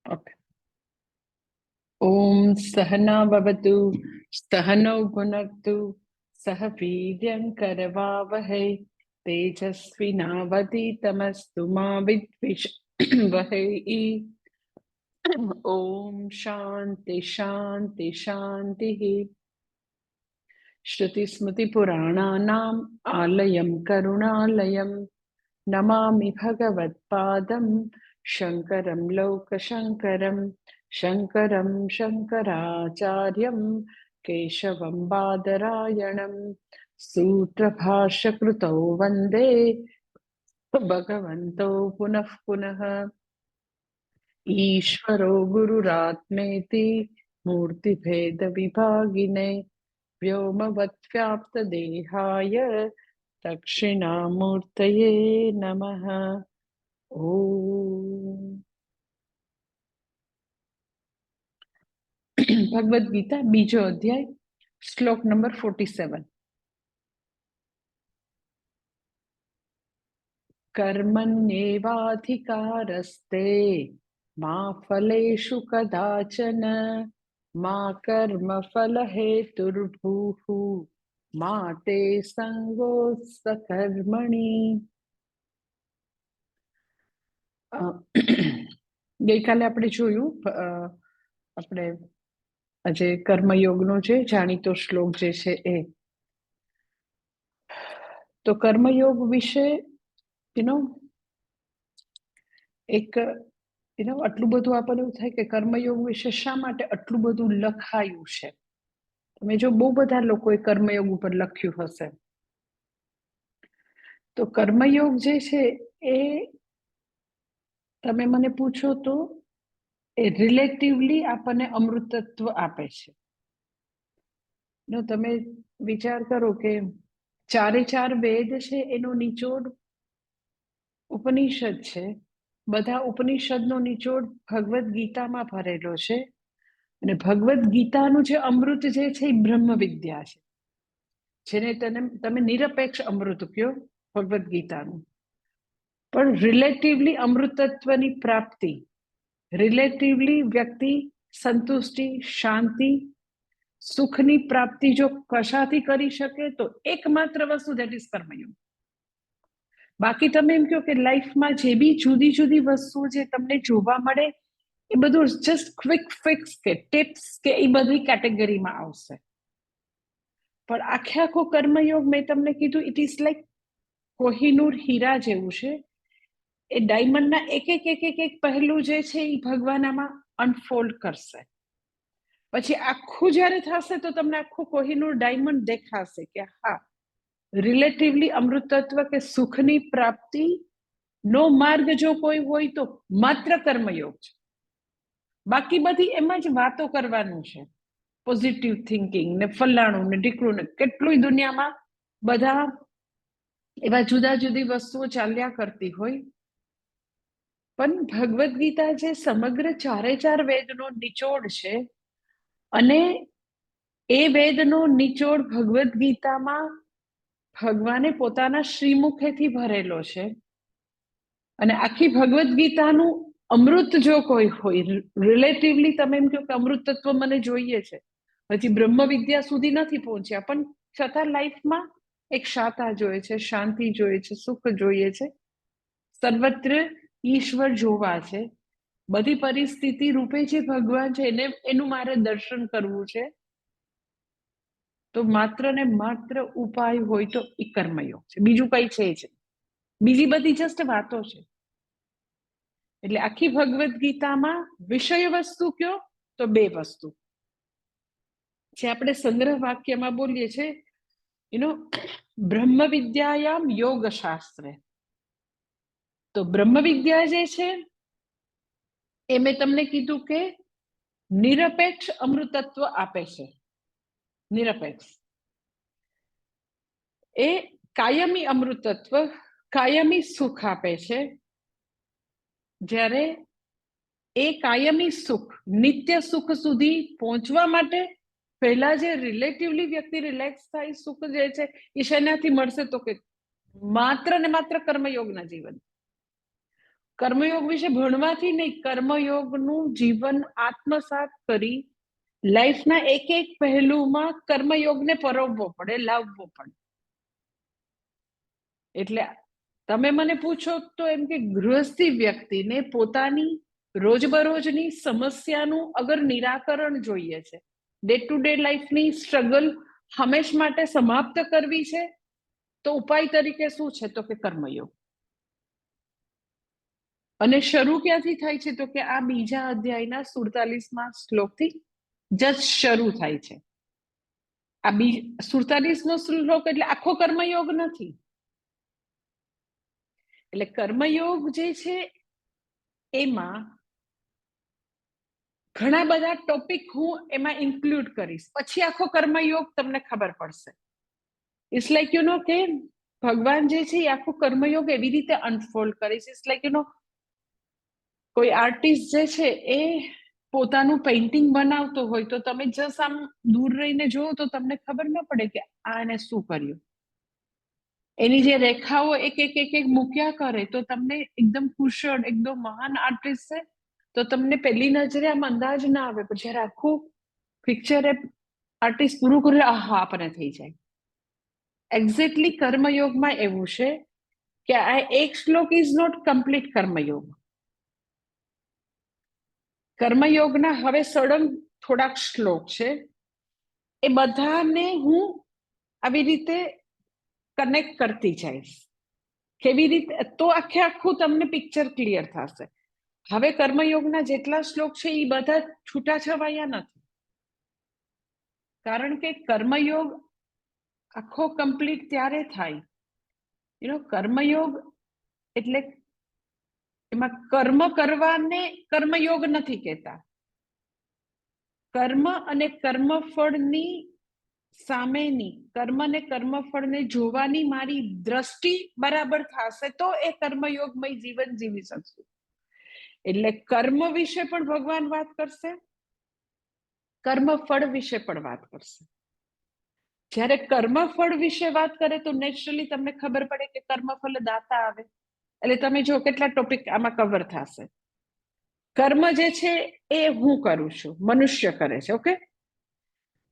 Okay. ओम सहना भवतु, सहनौ भुनक्तु, सह वीर्यं करवावहै, तेजस्विनावधीतमस्तु मा विद्विषवहै। ओम शांति शांति शांतिः। श्रुतिस्मृतिपुराणानाम् आलयं करुणालयं नमामि भगवत्पादं शङ्करं लोकशङ्करं, शङ्करं शङ्कराचार्यं केशवं बादरायणं, सूत्रभाष्यकृतौ वन्दे भगवन्तौ पुनः पुनः। ईश्वरो गुरुरात्मेति मूर्तिभेदविभागिने, व्योमवद्व्याप्तदेहाय दक्षिणामूर्तये नमः। ओम। भगवद गीता बीजो अध्याय श्लोक नंबर 47। कर्मण्येवाधिकारस्ते मा फलेषु कदाचन, मा कर्मफलहेतुर्भूः मा ते संगोऽस्त्वकर्मणि कर्मणि। ગઈકાલે આપણે જોયું, આપણે આજે કર્મયોગનો જે જાણીતો શ્લોક જે છે એ તો કર્મયોગ વિશે એક આટલું બધું આપણને એવું થાય કે કર્મયોગ વિશે શા માટે આટલું બધું લખાયું છે. તમે જો બહુ બધા લોકોએ કર્મયોગ ઉપર લખ્યું હશે તો કર્મયોગ જે છે એ તમે મને પૂછો તો એ રિલેટિવલી આપણને અમૃતત્વ આપે છે. તમે વિચાર કરો કે ચારે ચાર વેદ છે એનો નિચોડ ઉપનિષદ છે. બધા ઉપનિષદનો નિચોડ ભગવદ ગીતામાં ભરેલો છે અને ભગવદ ગીતાનું જે અમૃત જે છે એ બ્રહ્મ વિદ્યા છે, જેને તમે નિરપેક્ષ અમૃત કહો ભગવદ ગીતાનું. પણ રિલેટિવલી અમૃતત્વની પ્રાપ્તિ, રિલેટિવલી વ્યક્તિ સંતુષ્ટિ, શાંતિ, સુખની પ્રાપ્તિ જો કશાથી કરી શકે તો એકમાત્ર વસ્તુ ધેટ ઇઝ કર્મયોગ. બાકી તમે એમ કહો કે લાઈફમાં જે બી જુદી જુદી વસ્તુઓ જે તમને જોવા મળે એ બધું જસ્ટ ક્વિક ફિક્સ કે ટિપ્સ કે એ બધી કેટેગરીમાં આવશે. પણ આખે આખો કર્મયોગ મેં તમને કીધું ઇટ ઇઝ લાઈક કોહિનૂર હીરા જેવું છે. એ ડાયમંડના એક એક એક એક એક પહેલું જે છે એ ભગવાન આમાં અનફોલ્ડ કરશે. પછી આખું જ્યારે થશે તો તમને આખું કોહિનૂર ડાયમંડ દેખાશે કે હા, રિલેટિવલી અમૃતત્વ કે સુખની પ્રાપ્તિ નો માર્ગ જો કોઈ હોય તો માત્ર કર્મયોગ છે. બાકી બધી એમાં જ વાતો કરવાનું છે, પોઝિટિવ થિંકિંગ ને ફલાણું ને ઢીકણું ને કેટલું દુનિયામાં બધા એવા જુદા જુદી વસ્તુઓ ચાલ્યા કરતી હોય. પણ ભગવદ ગીતા જે સમગ્ર ચારે ચાર વેદનો નિચોડ છે અને એ વેદનો નિચોડ ભગવદ ગીતામાં ભગવાને પોતાના શ્રીમુખેથી ભરેલો છે. અને આખી ભગવદ ગીતાનું અમૃત જો કોઈ હોય, રિલેટિવલી તમે એમ કહો કે અમૃત તત્વ મને જોઈએ છે, હજી બ્રહ્મ વિદ્યા સુધી નથી પહોંચ્યા પણ છતાં લાઈફમાં એક શાતા જોઈએ છે, શાંતિ જોઈએ છે, સુખ જોઈએ છે, સર્વત્ર ઈશ્વર જોવા છે, બધી પરિસ્થિતિ રૂપે જે ભગવાન છે એનું મારે દર્શન કરવું છે, તો માત્ર ને માત્ર ઉપાય હોય તો એ કર્મયોગ છે, બીજું કઈ છે જ. બીજી બધી જસ્ટ વાતો છે. એટલે આખી ભગવદ ગીતામાં વિષય વસ્તુ કયો તો બે વસ્તુ જે આપણે સંગ્રહ વાક્યમાં બોલીએ છીએ, બ્રહ્મ વિદ્યાયામ યોગ શાસ્ત્રે. તો બ્રહ્મ વિદ્યા જે છે એ મેં તમને કીધું કે નિરપેક્ષ અમૃતત્વ આપે છે. નિરપેક્ષ એ કાયમી અમૃતત્વ, કાયમી સુખ આપે છે. જ્યારે એ કાયમી સુખ, નિત્ય સુખ સુધી પહોંચવા માટે પહેલા જે રિલેટિવલી વ્યક્તિ રિલેક્સ થાય સુખ જે છે એ શેનાથી મળશે તો કે માત્ર ને માત્ર કર્મયોગના જીવન. કર્મયોગ વિશે ભણવાથી નહીં, કર્મયોગનું જીવન આત્મસાત કરી લાઈફના એક એક પહેલુમાં કર્મયોગને પરોવવો પડે, લાવવો પડે. એટલે તમે મને પૂછો તો એમ કે ગૃહસ્થી વ્યક્તિને પોતાની રોજબરોજની સમસ્યાનું અગર નિરાકરણ જોઈએ છે, ડે ટુ ડે લાઈફની સ્ટ્રગલ હંમેશ માટે સમાપ્ત કરવી છે, તો ઉપાય તરીકે શું છે? તો કે કર્મયોગ. અને શરૂ ક્યાંથી થાય છે? તો કે આ બીજા અધ્યાયના 47મા શ્લોકથી જ શરૂ થાય છે. આ 47મો શ્લોક એટલે આખો કર્મયોગ નથી. એટલે કર્મયોગ જે છે એમાં ઘણા બધા ટોપિક હું એમાં ઇન્ક્લુડ કરીશ, પછી આખો કર્મયોગ તમને ખબર પડશે. ઇટ્સ લાઈક યુ નો કે ભગવાન જે છે એ આખું કર્મયોગ એવી રીતે અનફોલ્ડ કરે છે. ઇટ્સ લાઈક યુ નો કોઈ આર્ટિસ્ટ જે છે એ પોતાનું પેઇન્ટિંગ બનાવતો હોય તો તમે જસ્ટ આમ દૂર રહીને જોવો તો તમને ખબર ન પડે કે આ એને શું કર્યું. એની જે રેખાઓ એક એક એક એક મૂક્યા કરે તો તમને એકદમ કુશળ, એકદમ મહાન આર્ટિસ્ટ છે તો તમને પહેલી નજરે આમ અંદાજ ના આવે, પણ જ્યારે આખું પિક્ચર એ આર્ટિસ્ટ પૂરું કરે, આહા, આપણને થઈ જાય. એક્ઝેક્ટલી કર્મયોગમાં એવું છે કે આ એક શ્લોક ઇઝ નોટ કમ્પ્લીટ કર્મયોગ. કર્મયોગના હવે સળંગ થોડાક શ્લોક છે, એ બધાને હું આવી રીતે કનેક્ટ કરતી જઈશ. કેવી રીતે? તો આખે આખું તમને પિક્ચર ક્લિયર થશે. હવે કર્મયોગના જેટલા શ્લોક છે એ બધા છૂટાછવાયા નથી, કારણ કે કર્મયોગ આખો કમ્પ્લીટ ત્યારે થાય, કર્મયોગ એટલે એમાં કર્મ કરવાને કર્મયોગ નથી કહેતા. કર્મ અને કર્મફળની સામેની, કર્મ અને કર્મફળને જોવાની મારી દ્રષ્ટિ બરાબર થશે તો એ કર્મયોગમય જીવન જીવી શકશું. એટલે કર્મ વિશે પણ ભગવાન વાત કરશે, કર્મફળ વિશે પણ વાત કરશે. જ્યારે કર્મફળ વિશે વાત કરે તો નેચરલી તમને ખબર પડે કે કર્મફળ દાતા આવે. એટલે તમે જો કેટલા ટોપિક આમાં કવર થશે. કર્મ જે છે એ હું કરું છું, મનુષ્ય કરે છે. ઓકે,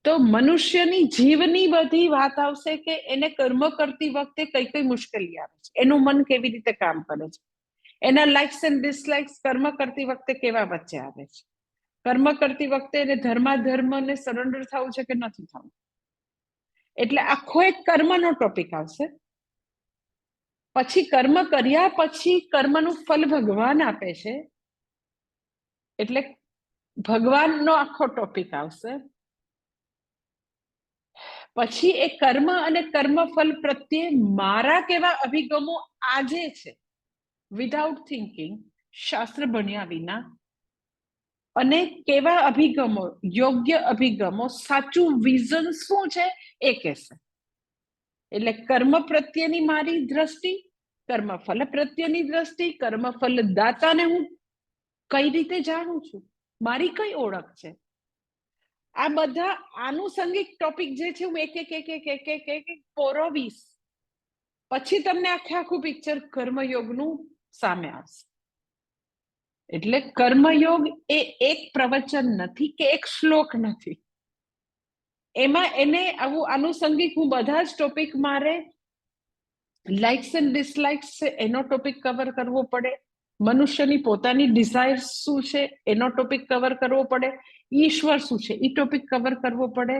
તો મનુષ્યની જીવની બધી વાત આવશે કે એને કર્મ કરતી વખતે કઈ કઈ મુશ્કેલી આવે છે, એનું મન કેવી રીતે કામ કરે છે, એના લાઇક્સ એન્ડ ડિસલાઇક્સ કર્મ કરતી વખતે કેવા વચ્ચે આવે છે, કર્મ કરતી વખતે એને ધર્માધર્મને સરેન્ડર થવું છે કે નથી થવું. એટલે આખો એક કર્મનો ટોપિક આવશે. પછી કર્મ કર્યા પછી કર્મનું ફલ ભગવાન આપે છે, એટલે ભગવાનનો આખો ટોપિક આવશે. પછી એ કર્મ અને કર્મફળ પ્રત્યે મારા કેવા અભિગમો આજે છે, વિધાઉટ થિંકિંગ, શાસ્ત્ર ભણ્યા વિના, અને કેવા અભિગમો, યોગ્ય અભિગમો, સાચું વિઝન શું છે એ કહેશે. એટલે કર્મ પ્રત્યેની મારી દ્રષ્ટિ, કર્મફળ પ્રત્યેની દ્રષ્ટિ, કર્મફળ દાતાને હું કઈ રીતે જાણું છું, મારી કઈ ઓળખ છે, આ બધા આનુષંગિક ટોપિક જે છે હું એક એક એક એક એક એક એક એક પોરોવીશ. પછી તમને આખે આખું પિક્ચર કર્મયોગનું સામે આવશે. એટલે કર્મયોગ એ એક પ્રવચન નથી કે એક શ્લોક નથી. એમાં એને આવું આનુષંગિક હું બધા જ ટોપિક મારે લાઇક્સ એન્ડ ડિસલાઇક્સ છે એનો ટોપિક કવર કરવો પડે, મનુષ્યની પોતાની ડિઝાયર શું છે એનો ટોપિક કવર કરવો પડે, ઈશ્વર શું છે એ ટોપિક કવર કરવો પડે.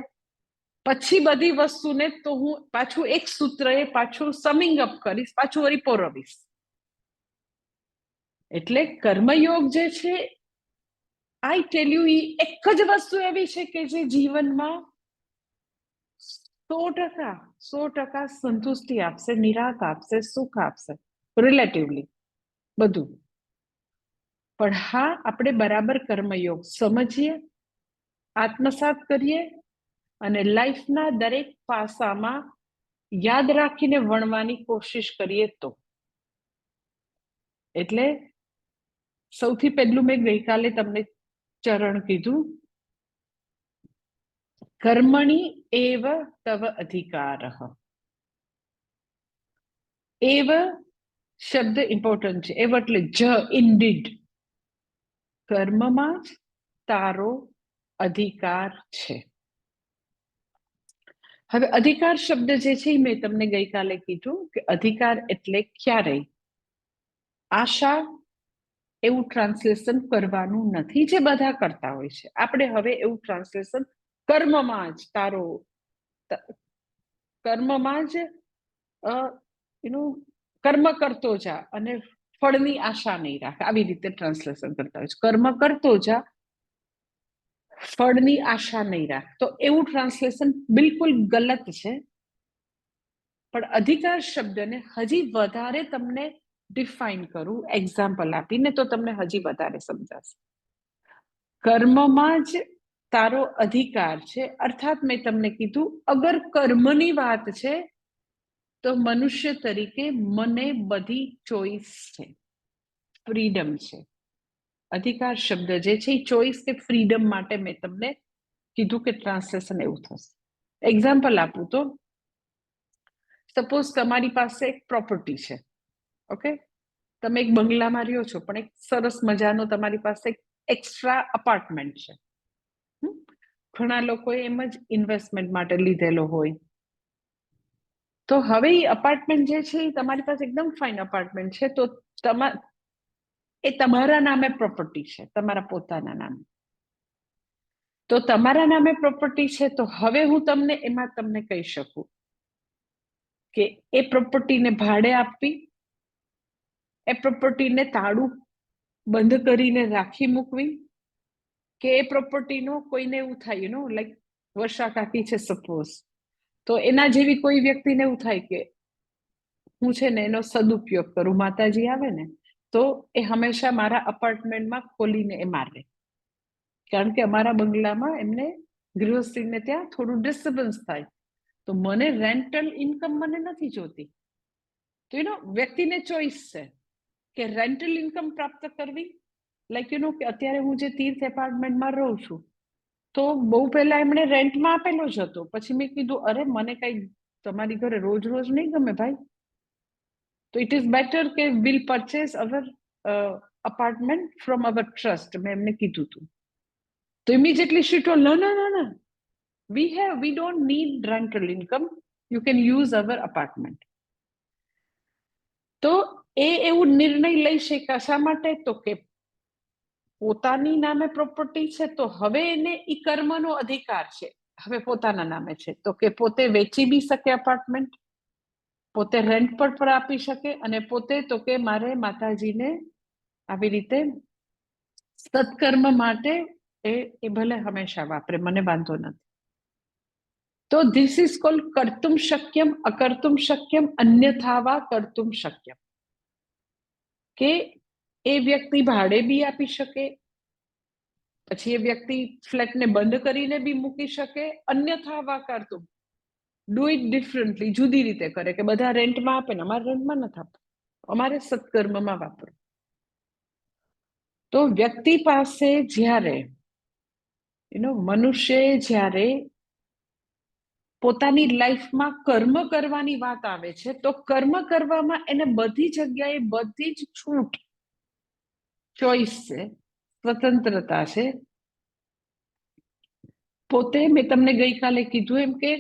પછી બધી વસ્તુને તો હું પાછું એક સૂત્ર એ પાછું સમિંગ અપ કરીશ, પાછું વળી પોરવીશ. એટલે કર્મયોગ જે છે, આઈ ટેલ યુ, એક જ વસ્તુ એવી છે કે જે જીવનમાં 100% સંતુષ્ટિ આપશે, નિરાત આપશે, સુખ આપશે, રિલેટિવલી બધું. પણ હા, આપણે બરાબર કર્મયોગ સમજીએ, આત્મસાત કરીએ અને લાઈફના દરેક પાસામાં યાદ રાખીને વણવાની કોશિશ કરીએ તો. એટલે સૌથી પહેલું મેં ગઈકાલે તમને ચરણ કીધું, કર્મણી એવ તવ અધિકારઃ. એવ શબ્દ ઇમ્પોર્ટન્ટ છે. એવો એટલે જ ઇનડીડ, કર્મમાં જ તારો અધિકાર છે. હવે અધિકાર શબ્દ જે છે એ મેં તમને ગઈકાલે કીધું કે અધિકાર એટલે ક્યારેય આશા એવું ટ્રાન્સલેશન કરવાનું નથી જે બધા કરતા હોય છે. આપણે હવે એવું ટ્રાન્સલેશન કર્મમાં જ તારો, કર્મમાં જ એનું કર્મ કરતો જા અને ફળની આશા નહીં રાખ, આવી રીતે ટ્રાન્સલેશન કરતા હોય છે. કર્મ કરતો જા, ફળની આશા નહીં રાખ. તો એવું ટ્રાન્સલેશન બિલકુલ ગલત છે. પણ અધિકાર શબ્દને હજી વધારે તમને ડિફાઇન કરું એક્ઝામ્પલ આપીને તો તમને હજી વધારે સમજાશે. કર્મમાં જ તારો અધિકાર છે, અર્થાત મેં તમને કીધું અગર કર્મની વાત છે તો મનુષ્ય તરીકે મને બધી ચોઈસ છે, ફ્રીડમ છે. અધિકાર શબ્દ જે છે એ ચોઈસ કે ફ્રીડમ માટે મેં તમને કીધું કે ટ્રાન્સલેશન એવું થશે. એક્ઝામ્પલ આપું તો સપોઝ તમારી પાસે એક પ્રોપર્ટી છે, ઓકે, તમે એક બંગલામાં રહ્યો છો પણ એક સરસ મજાનો તમારી પાસે એક્સ્ટ્રા અપાર્ટમેન્ટ છે. ઘણા લોકોએ એમ જ ઇન્વેસ્ટમેન્ટ માટે લીધેલો હોય. તો હવે એ અપાર્ટમેન્ટ જે છે એ તમારી પાસે એકદમ ફાઇન અપાર્ટમેન્ટ છે, તો એ તમારા નામે પ્રોપર્ટી છે, તમારા પોતાના નામે. તો તમારા નામે પ્રોપર્ટી છે તો હવે હું તમને એમાં તમને કહી શકું કે એ પ્રોપર્ટીને ભાડે આપવી, એ પ્રોપર્ટીને તાળું બંધ કરીને રાખી મૂકવી, કે એ પ્રોપર્ટીનો કોઈને એવું થાય, યુ નો લાઈક વર્ષા કાકી છે સપોઝ, તો એના જેવી કોઈ વ્યક્તિને એવું થાય કે હું છે ને એનો સદુપયોગ કરું, માતાજી આવે ને તો એ હંમેશા મારા અપાર્ટમેન્ટમાં ખોલીને એ મારે, કારણ કે અમારા બંગલામાં એમને ગૃહસ્થીને ત્યાં થોડું ડિસ્ટર્બન્સ થાય, તો મને રેન્ટલ ઇન્કમ મને નથી જોતી. તો યુ નો વ્યક્તિને ચોઈસ છે કે રેન્ટલ ઇન્કમ પ્રાપ્ત કરવી, લાઈક યુ નો કે અત્યારે હું જે તીર્થ એપાર્ટમેન્ટમાં રહું છું તો બહુ પહેલા એમણે રેન્ટમાં આપેલો જ હતો. પછી મેં કીધું અરે મને કઈ તમારી ઘરે રોજ રોજ નહીં ગમે ભાઈ, તો ઇટ ઇઝ બેટર કે will purchase our apartment from our trust, મેં એમને કીધું હતું. તો immediately she told no no no no, we don't need rental income, you can use our apartment. તો એ એવું નિર્ણય લઈ શક્યા. શા માટે? તો કે પોતાની નામે પ્રોપર્ટી છે તો હવે એને ઈ કર્મનો અધિકાર છે, હવે પોતાના નામે છે તો કે પોતે વેચી બી શકે અપાર્ટમેન્ટ, પોતે રેન્ટ પર આપી શકે, અને પોતે તો કે મારે માતાજીને આવી રીતે સત્કર્મ માટે એ ભલે હંમેશા વાપરે, મને વાંધો નથી. તો ધીસ ઇઝ કોલ્ડ કર્તુમ શક્યમ અકર્તુમ શક્યમ અન્યથા વા કર્તુમ શક્યમ, કે એ વ્યક્તિ ભાડે બી આપી શકે, પછી એ વ્યક્તિ ફ્લેટને બંધ કરીને બી મૂકી શકે, અન્યથા વા કર્તુમ, ડુ ઇટ ડિફરન્ટલી, જુદી રીતે કરે, કે બધા રેન્ટમાં આપે ને અમારે રેન્ટમાં નથી આપતું, અમારે સત્કર્મમાં વાપરો. તો વ્યક્તિ પાસે જ્યારે મનુષ્ય જ્યારે પોતાની લાઈફમાં કર્મ કરવાની વાત આવે છે તો કર્મ કરવામાં એને બધી જગ્યાએ બધી જ છૂટ, ચોઈસ છે, સ્વતંત્રતા છે. પોતે મેં તમને ગઈકાલે કીધું એમ કે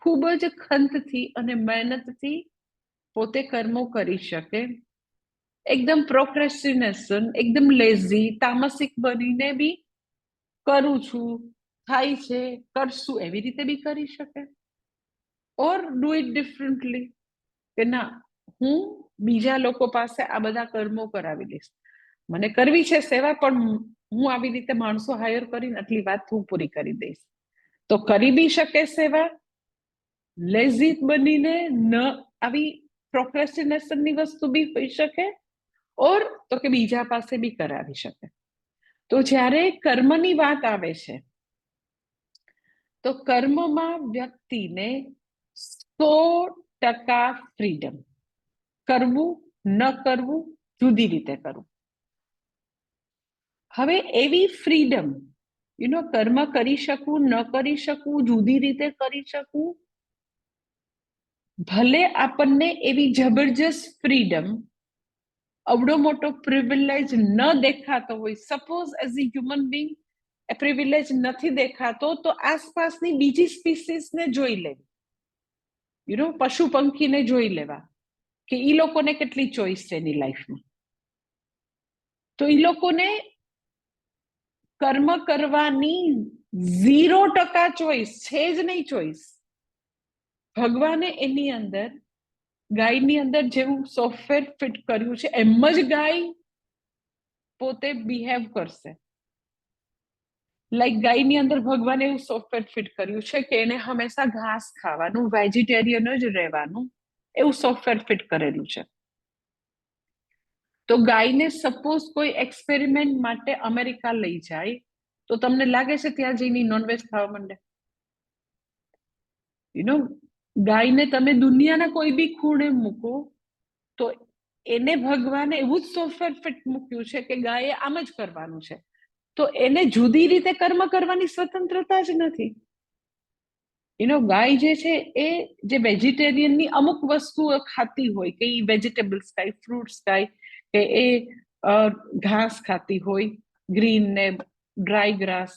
ખૂબ જ ખંતથી અને મહેનતથી પોતે કર્મો કરી શકે. એકદમ પ્રોક્રેસ્ટિનેશન, એકદમ લેઝી, તામસિક બનીને બી કરું છું, થાય છે, કરશું, એવી રીતે બી કરી શકે. ઓર ડુ ઇટ ડિફરન્ટલી, કે ના હું બીજા લોકો પાસે આ બધા કર્મો કરાવી દઈશ, મને કરવી છે સેવા પણ હું આવી રીતે માણસો હાયર કરીને આટલી વાત હું પૂરી કરી દઈશ. તો કરી બી શકે સેવા, લેઝી બનીને ન આવી પ્રોક્રેસ્ટિનેશનની વસ્તુ બી હોઈ શકે, ઓર તો કે બીજા પાસે બી કરાવી શકે. તો જ્યારે કર્મની વાત આવે છે તો કર્મમાં વ્યક્તિને 100% ફ્રીડમ, કરવું ન કરવું જુદી રીતે કરવું. હવે એવી ફ્રીડમ, કર્મ કરી શકું ન કરી શકું, જુદી રીતે કરી શકું, ભલે આપણને એવી જબરજસ્ત ફ્રીડમ, અવડો મોટો પ્રિવિલેજ ન દેખાતો હોય, suppose as a human being A privilege નથી દેખાતો, તો આસપાસની બીજી સ્પીસીસને જોઈ લેવી, પશુ પંખીને જોઈ લેવા કે ઈ લોકોને કેટલી ચોઈસ છે એની લાઈફમાં. તો ઈ લોકોને કર્મ કરવાની 0% ચોઈસ છે જ નહીં. ચોઈસ ભગવાને એની અંદર, ગાયની અંદર જેવું સોફ્ટવેર ફિટ કર્યું છે એમ જ ગાય પોતે બિહેવ કરશે. લાઈક ગાયની અંદર ભગવાને એવું સોફ્ટવેર ફિટ કર્યું છે કે એને હંમેશા ઘાસ ખાવાનું, વેજીટેરિયન જ રહેવાનું, એવું સોફ્ટવેર ફિટ કરેલું છે. તો ગાયને સપોઝ કોઈ એક્સપેરિમેન્ટ માટે અમેરિકા લઈ જાય, તો તમને લાગે છે ત્યાં જઈને નોનવેજ ખાવા માંડે? ગાયને તમે દુનિયાના કોઈ બી ખૂણે મૂકો, તો એને ભગવાને એવું જ સોફ્ટવેર ફિટ મૂક્યું છે કે ગાયે આમ જ કરવાનું છે. તો એને જુદી રીતે કર્મ કરવાની સ્વતંત્રતા જ નથી. ગાય જે છે એ જે વેજીટેરિયનની અમુક વસ્તુઓ ખાતી હોય, કે એ વેજીટેબલ્સ ખાય, ફ્રૂટ્સ ખાય, કે એ ઘાસ ખાતી હોય, ગ્રીન ને ડ્રાય ગ્રાસ,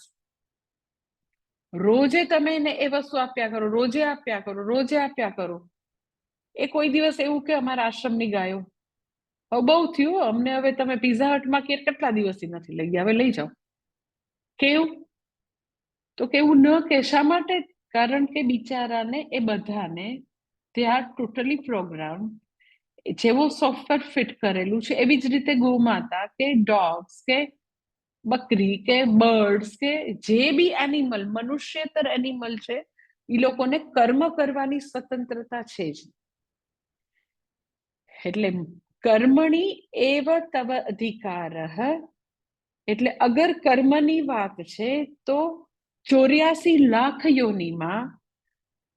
રોજે તમે એને એ વસ્તુ આપ્યા કરો, રોજે આપ્યા કરો, રોજે આપ્યા કરો. એ કોઈ દિવસ એવું કે અમારા આશ્રમની ગાયો હવે બહુ થયું, અમને હવે તમે પિઝા હટમાં કેટલા દિવસથી નથી લઈ ગયા, હવે લઈ જાઓ. કેવું? તો કેવું ન કે શા માટે? કારણ કે બિચારાને એ બધાને દે આર ટોટલી પ્રોગ્રામ, જેવો સોફ્ટવેર ફિટ કરેલું છે એવી જ રીતે ગોમાતા કે ડોગ્સ કે બકરી કે બર્ડ્સ કે જે બી એનિમલ, મનુષ્યેતર એનિમલ છે, એ લોકોને કર્મ કરવાની સ્વતંત્રતા છે જ. એટલે કર્મણી એવ તવ અધિકારઃ, એટલે અગર કર્મની વાત છે તો 84 લાખ યોનિમાં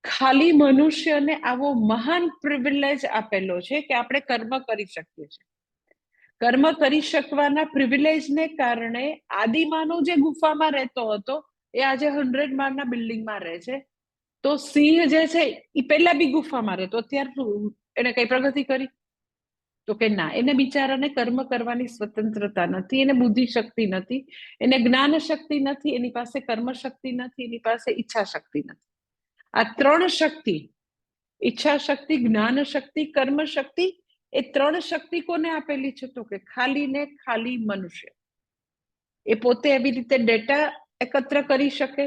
ખાલી મનુષ્યને આવો મહાન પ્રિવિલેજ આપેલો છે કે આપણે કર્મ કરી શકીએ છીએ. કર્મ કરી શકવાના પ્રિવિલેજને કારણે આદિમાનવ જે ગુફામાં રહેતો હતો એ આજે 100 માળના બિલ્ડિંગમાં રહે છે. તો સિંહ જે છે એ પહેલા બી ગુફામાં રહેતો, અત્યારે એને કઈ પ્રગતિ કરી? તો કે ના, એને બિચારાને કર્મ કરવાની સ્વતંત્રતા નથી, એને બુદ્ધિ શક્તિ નથી, એને જ્ઞાન શક્તિ નથી, એની પાસે કર્મ શક્તિ નથી, એની પાસે ઈચ્છા શક્તિ નથી. આ 3 શક્તિ, ઈચ્છા શક્તિ, જ્ઞાન શક્તિ, કર્મ શક્તિ, એ 3 શક્તિ કોને આપેલી છે? તો કે ખાલી ને ખાલી મનુષ્ય. એ પોતે એવી રીતે ડેટા એકત્ર કરી શકે,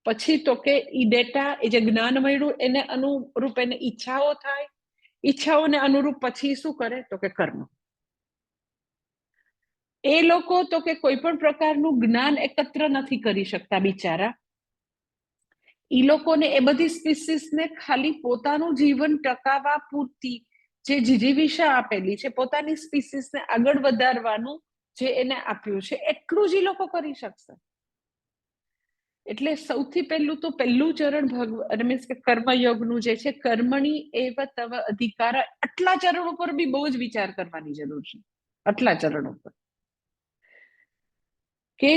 પછી તો કે એ ડેટા, એ જે જ્ઞાન મળ્યું એને અનુરૂપ એને ઈચ્છાઓ થાય, ઈચ્છાઓને અનુરૂપ પછી શું કરે? તો કે કર્મ. એ લોકો તો કે કોઈ પણ પ્રકારનું જ્ઞાન એકત્ર નથી કરી શકતા બિચારા. ઈ લોકોને, એ બધી સ્પીસીસને ખાલી પોતાનું જીવન ટકાવવા પૂરતી જે જીજીવિષા આપેલી છે, પોતાની સ્પીસીસને આગળ વધારવાનું જે એને આપ્યું છે, એટલું જ ઈ લોકો કરી શકશે. એટલે સૌથી પહેલું તો પહેલું ચરણ ભગવાન મીન્સ કે કર્મયોગનું જે છે, કર્મણી એવ તવ અધિકાર, આટલા ચરણો પર બી બહુ જ વિચાર કરવાની જરૂર છે. આટલા ચરણો પર કે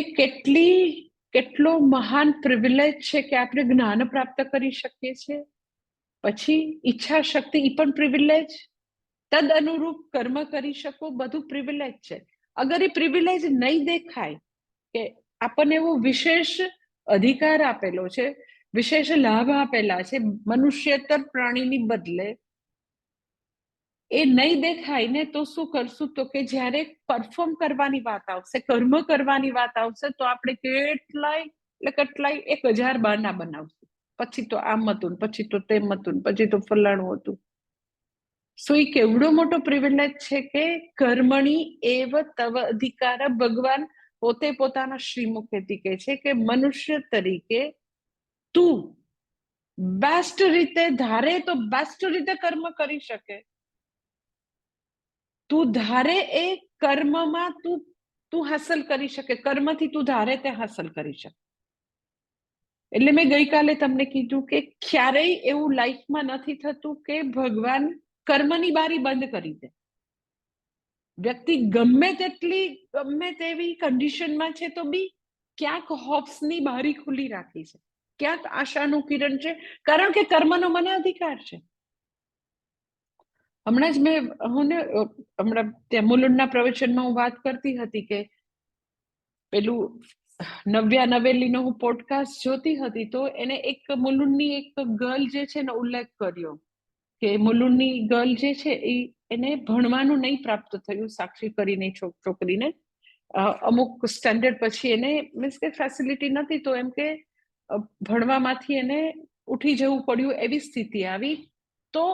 કેટલો મહાન પ્રિવિલેજ છે કે આપણે જ્ઞાન પ્રાપ્ત કરી શકીએ છીએ. પછી ઈચ્છા શક્તિ, એ પણ પ્રિવિલેજ, તદ અનુરૂપ કર્મ કરી શકો, બધું પ્રિવિલેજ છે. અગર એ પ્રિવિલેજ નહીં દેખાય કે આપણને એવો વિશેષ અધિકાર આપેલો છે, વિશેષ લાભ આપેલા છે મનુષ્યતર પ્રાણીની બદલે, એ નહીં દેખાય ને તો શું કરશું? તો કે જ્યારે પરફોર્મ કરવાની વાત આવશે, કર્મ કરવાની વાત આવશે, તો આપણે કેટલાય 1000 બહાના બનાવશું. પછી તો આમ હતું, પછી તો તેમ હતું, પછી તો ફલાણું હતું. સો એ કેવડો મોટો પ્રિવિલેજ છે કે કર્મણી એવ તવ અધિકાર. ભગવાન પોતે પોતાના શ્રીમુખેથી કહે છે કે મનુષ્ય તરીકે તું બેસ્ટ રીતે ધારે તો બેસ્ટ રીતે કર્મ કરી શકે. તું ધારે એ કર્મમાં તું હાંસલ કરી શકે, કર્મથી તું ધારે તે હાંસલ કરી શકે. એટલે મેં ગઈકાલે તમને કીધું કે ક્યારેય એવું લાઈફમાં નથી થતું કે ભગવાન કર્મની બારી બંધ કરી દે. વ્યક્તિ ગમે તેવી કન્ડિશનમાં છે તો બી ક્યાંક હોપ્સની બારી ખુલ્લી રાખી છે, ક્યાંક આશાનું કિરણ છે, કારણ કે કર્મનો મને અધિકાર છે. હમણાં જ હું ને હમણાં ત્યાં મુલુંડના પ્રવચનમાં હું વાત કરતી હતી કે પેલું નવ્યા નવેલીનો હું પોડકાસ્ટ જોતી હતી, તો એને એક મુલુંડની એક ગર્લ જે છે ને ઉલ્લેખ કર્યો કે મુલુંડની ગર્લ જે છે એને ભણવાનું નહીં પ્રાપ્ત થયું, સાક્ષી કરીને છોકરીને અમુક સ્ટેન્ડર્ડ પછી એને મીન્સ કે ફેસિલિટી નથી, તો એમ કે ભણવામાંથી એને ઉઠી જવું પડ્યું, એવી સ્થિતિ આવી. તો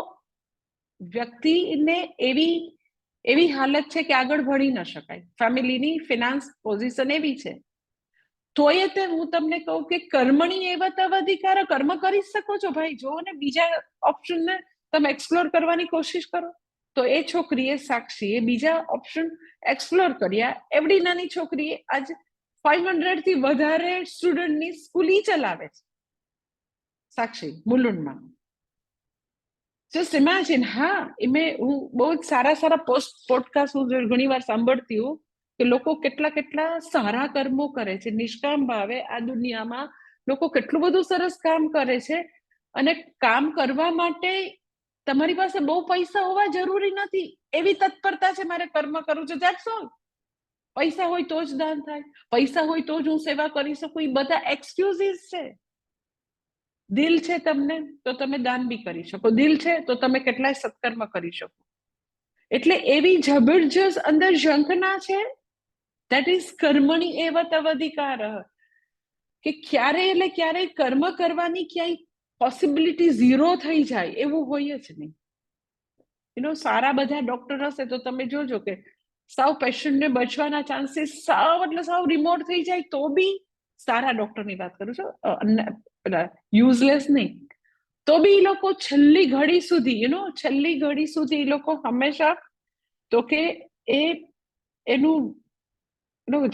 વ્યક્તિને એવી હાલત છે કે આગળ ભણી ન શકાય, ફેમિલીની ફિનાન્સ પોઝિશન એવી છે, તોય તે હું તમને કહું કે કર્મણી એવ તવ અધિકાર, કર્મ કરી શકો છો ભાઈ, જો ને બીજા ઓપ્શનને તમે એક્સપ્લોર કરવાની કોશિશ કરો. તો એ છોકરીએ સાક્ષીએ બીજા ઓપ્શન એક્સપ્લોર કર્યા. એવડી નાની છોકરીએ આજ 500 થી વધારે સ્ટુડન્ટની સ્કૂલ ચલાવે છે, સાક્ષી મુલુંડમાં. Just imagine. હા, હું બહુ જ સારા પોડકાસ્ટ હું ઘણી વાર સાંભળતી હું કે લોકો કેટલા સારા કર્મો કરે છે નિષ્કામ ભાવે. આ દુનિયામાં લોકો કેટલું બધું સરસ કામ કરે છે, અને કામ કરવા માટે તમારી પાસે બહુ પૈસા હોવા જરૂરી નથી. એવી તત્પરતા છે મારે કર્મ કરવું છે, ધેટ્સ ઓલ. પૈસા હોય તો જ દાન થાય, પૈસા હોય તો જ હું સેવા કરી શકું, એ બધા એક્સક્યુઝીસ છે. દિલ છે તમને તો તમે દાન બી કરી શકો, દિલ છે તો તમે કેટલાય સત્કર્મ કરી શકો. એટલે એવી જબરજસ્ત અંદર ઝંખના છે, દેટ ઇઝ કર્મણી એવ તવ અધિકાર, કે ક્યારેય એટલે ક્યારેય કર્મ કરવાની ક્યાંય પોસિબિલિટી ઝીરો થઈ જાય એવું હોય જ નહીં. સારા બધા ડોક્ટર હશે તો તમે જોજો કે સાવ પેશન્ટને બચવાના ચાન્સીસ સાવ રિમોટ થઈ જાય, તો બી સારા ડોક્ટરની વાત કરું છું, યુઝલેસ નહીં, તો બી એ લોકો છેલ્લી ઘડી સુધી એ લોકો હંમેશા તો કે એનું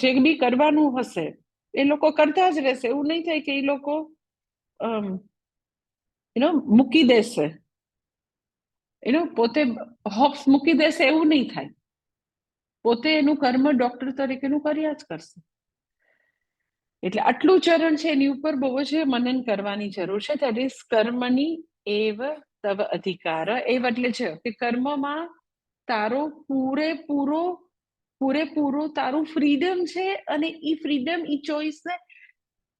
જે બી કરવાનું હશે એ લોકો કરતા જ રહેશે. એવું નહીં થાય કે એ લોકો મૂકી દેશે, પોતે હોપ્સ મૂકી દેશે, એવું નહીં થાય. પોતે એનું કર્મ ડોક્ટર તરીકેનું કર્યા જ કરશે. એટલે આટલું ચરણ છે, એની ઉપર બહુ જ મનન કરવાની જરૂર છે. દેટ ઇઝ કર્મની એવ તવ અધિકાર. એવ એટલે છે કે કર્મમાં તારો પૂરેપૂરો તારું ફ્રીડમ છે, અને ઈ ફ્રીડમ, ઈ ચોઈસને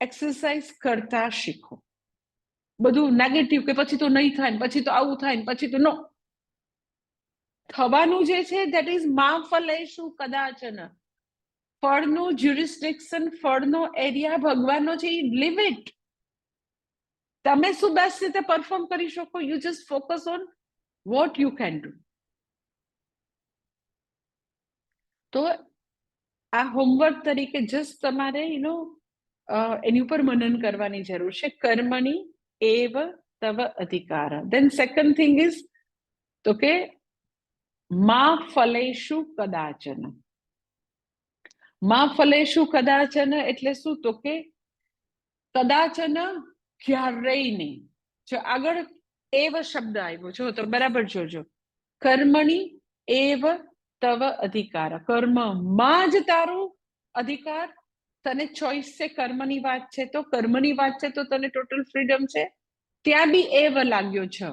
એક્સરસાઇઝ કરતા શીખો. બધું નેગેટિવ કે પછી તો નહીં થાય, પછી તો આવું થાય, પછી તો નો થવાનું જે છે, દેટ ઇઝ મા ફલેશુ કદાચન. ફળનું જ્યુરિસ્ડિક્શન, ફળનો એરિયા ભગવાનનો છે, લીવ ઇટ. તમે શું બેસ્ટ રીતે પરફોર્મ કરી શકો, you just focus on what you can do. તો આ હોમવર્ક તરીકે જસ્ટ તમારે એની ઉપર મનન કરવાની જરૂર છે. કર્મણી એવ તવ અધિકાર. દેન સેકન્ડ થિંગ ઇઝ તો કે મા ફલેશુ કદાચન. મા ફલેશુ કદાચન એટલે શું? તો કે કદાચન ક્યારેય નહીં. જો આગળ એવ શબ્દ આવ્યો છો તો બરાબર જોજો. કર્મણી એવ તવ અધિકાર. કર્મમાં જ તારું અધિકાર, તને ચોઈસ છે, કર્મની વાત છે તો કર્મની વાત છે તો તને ટોટલ ફ્રીડમ છે. ત્યાં બી એવ લાગ્યો છે.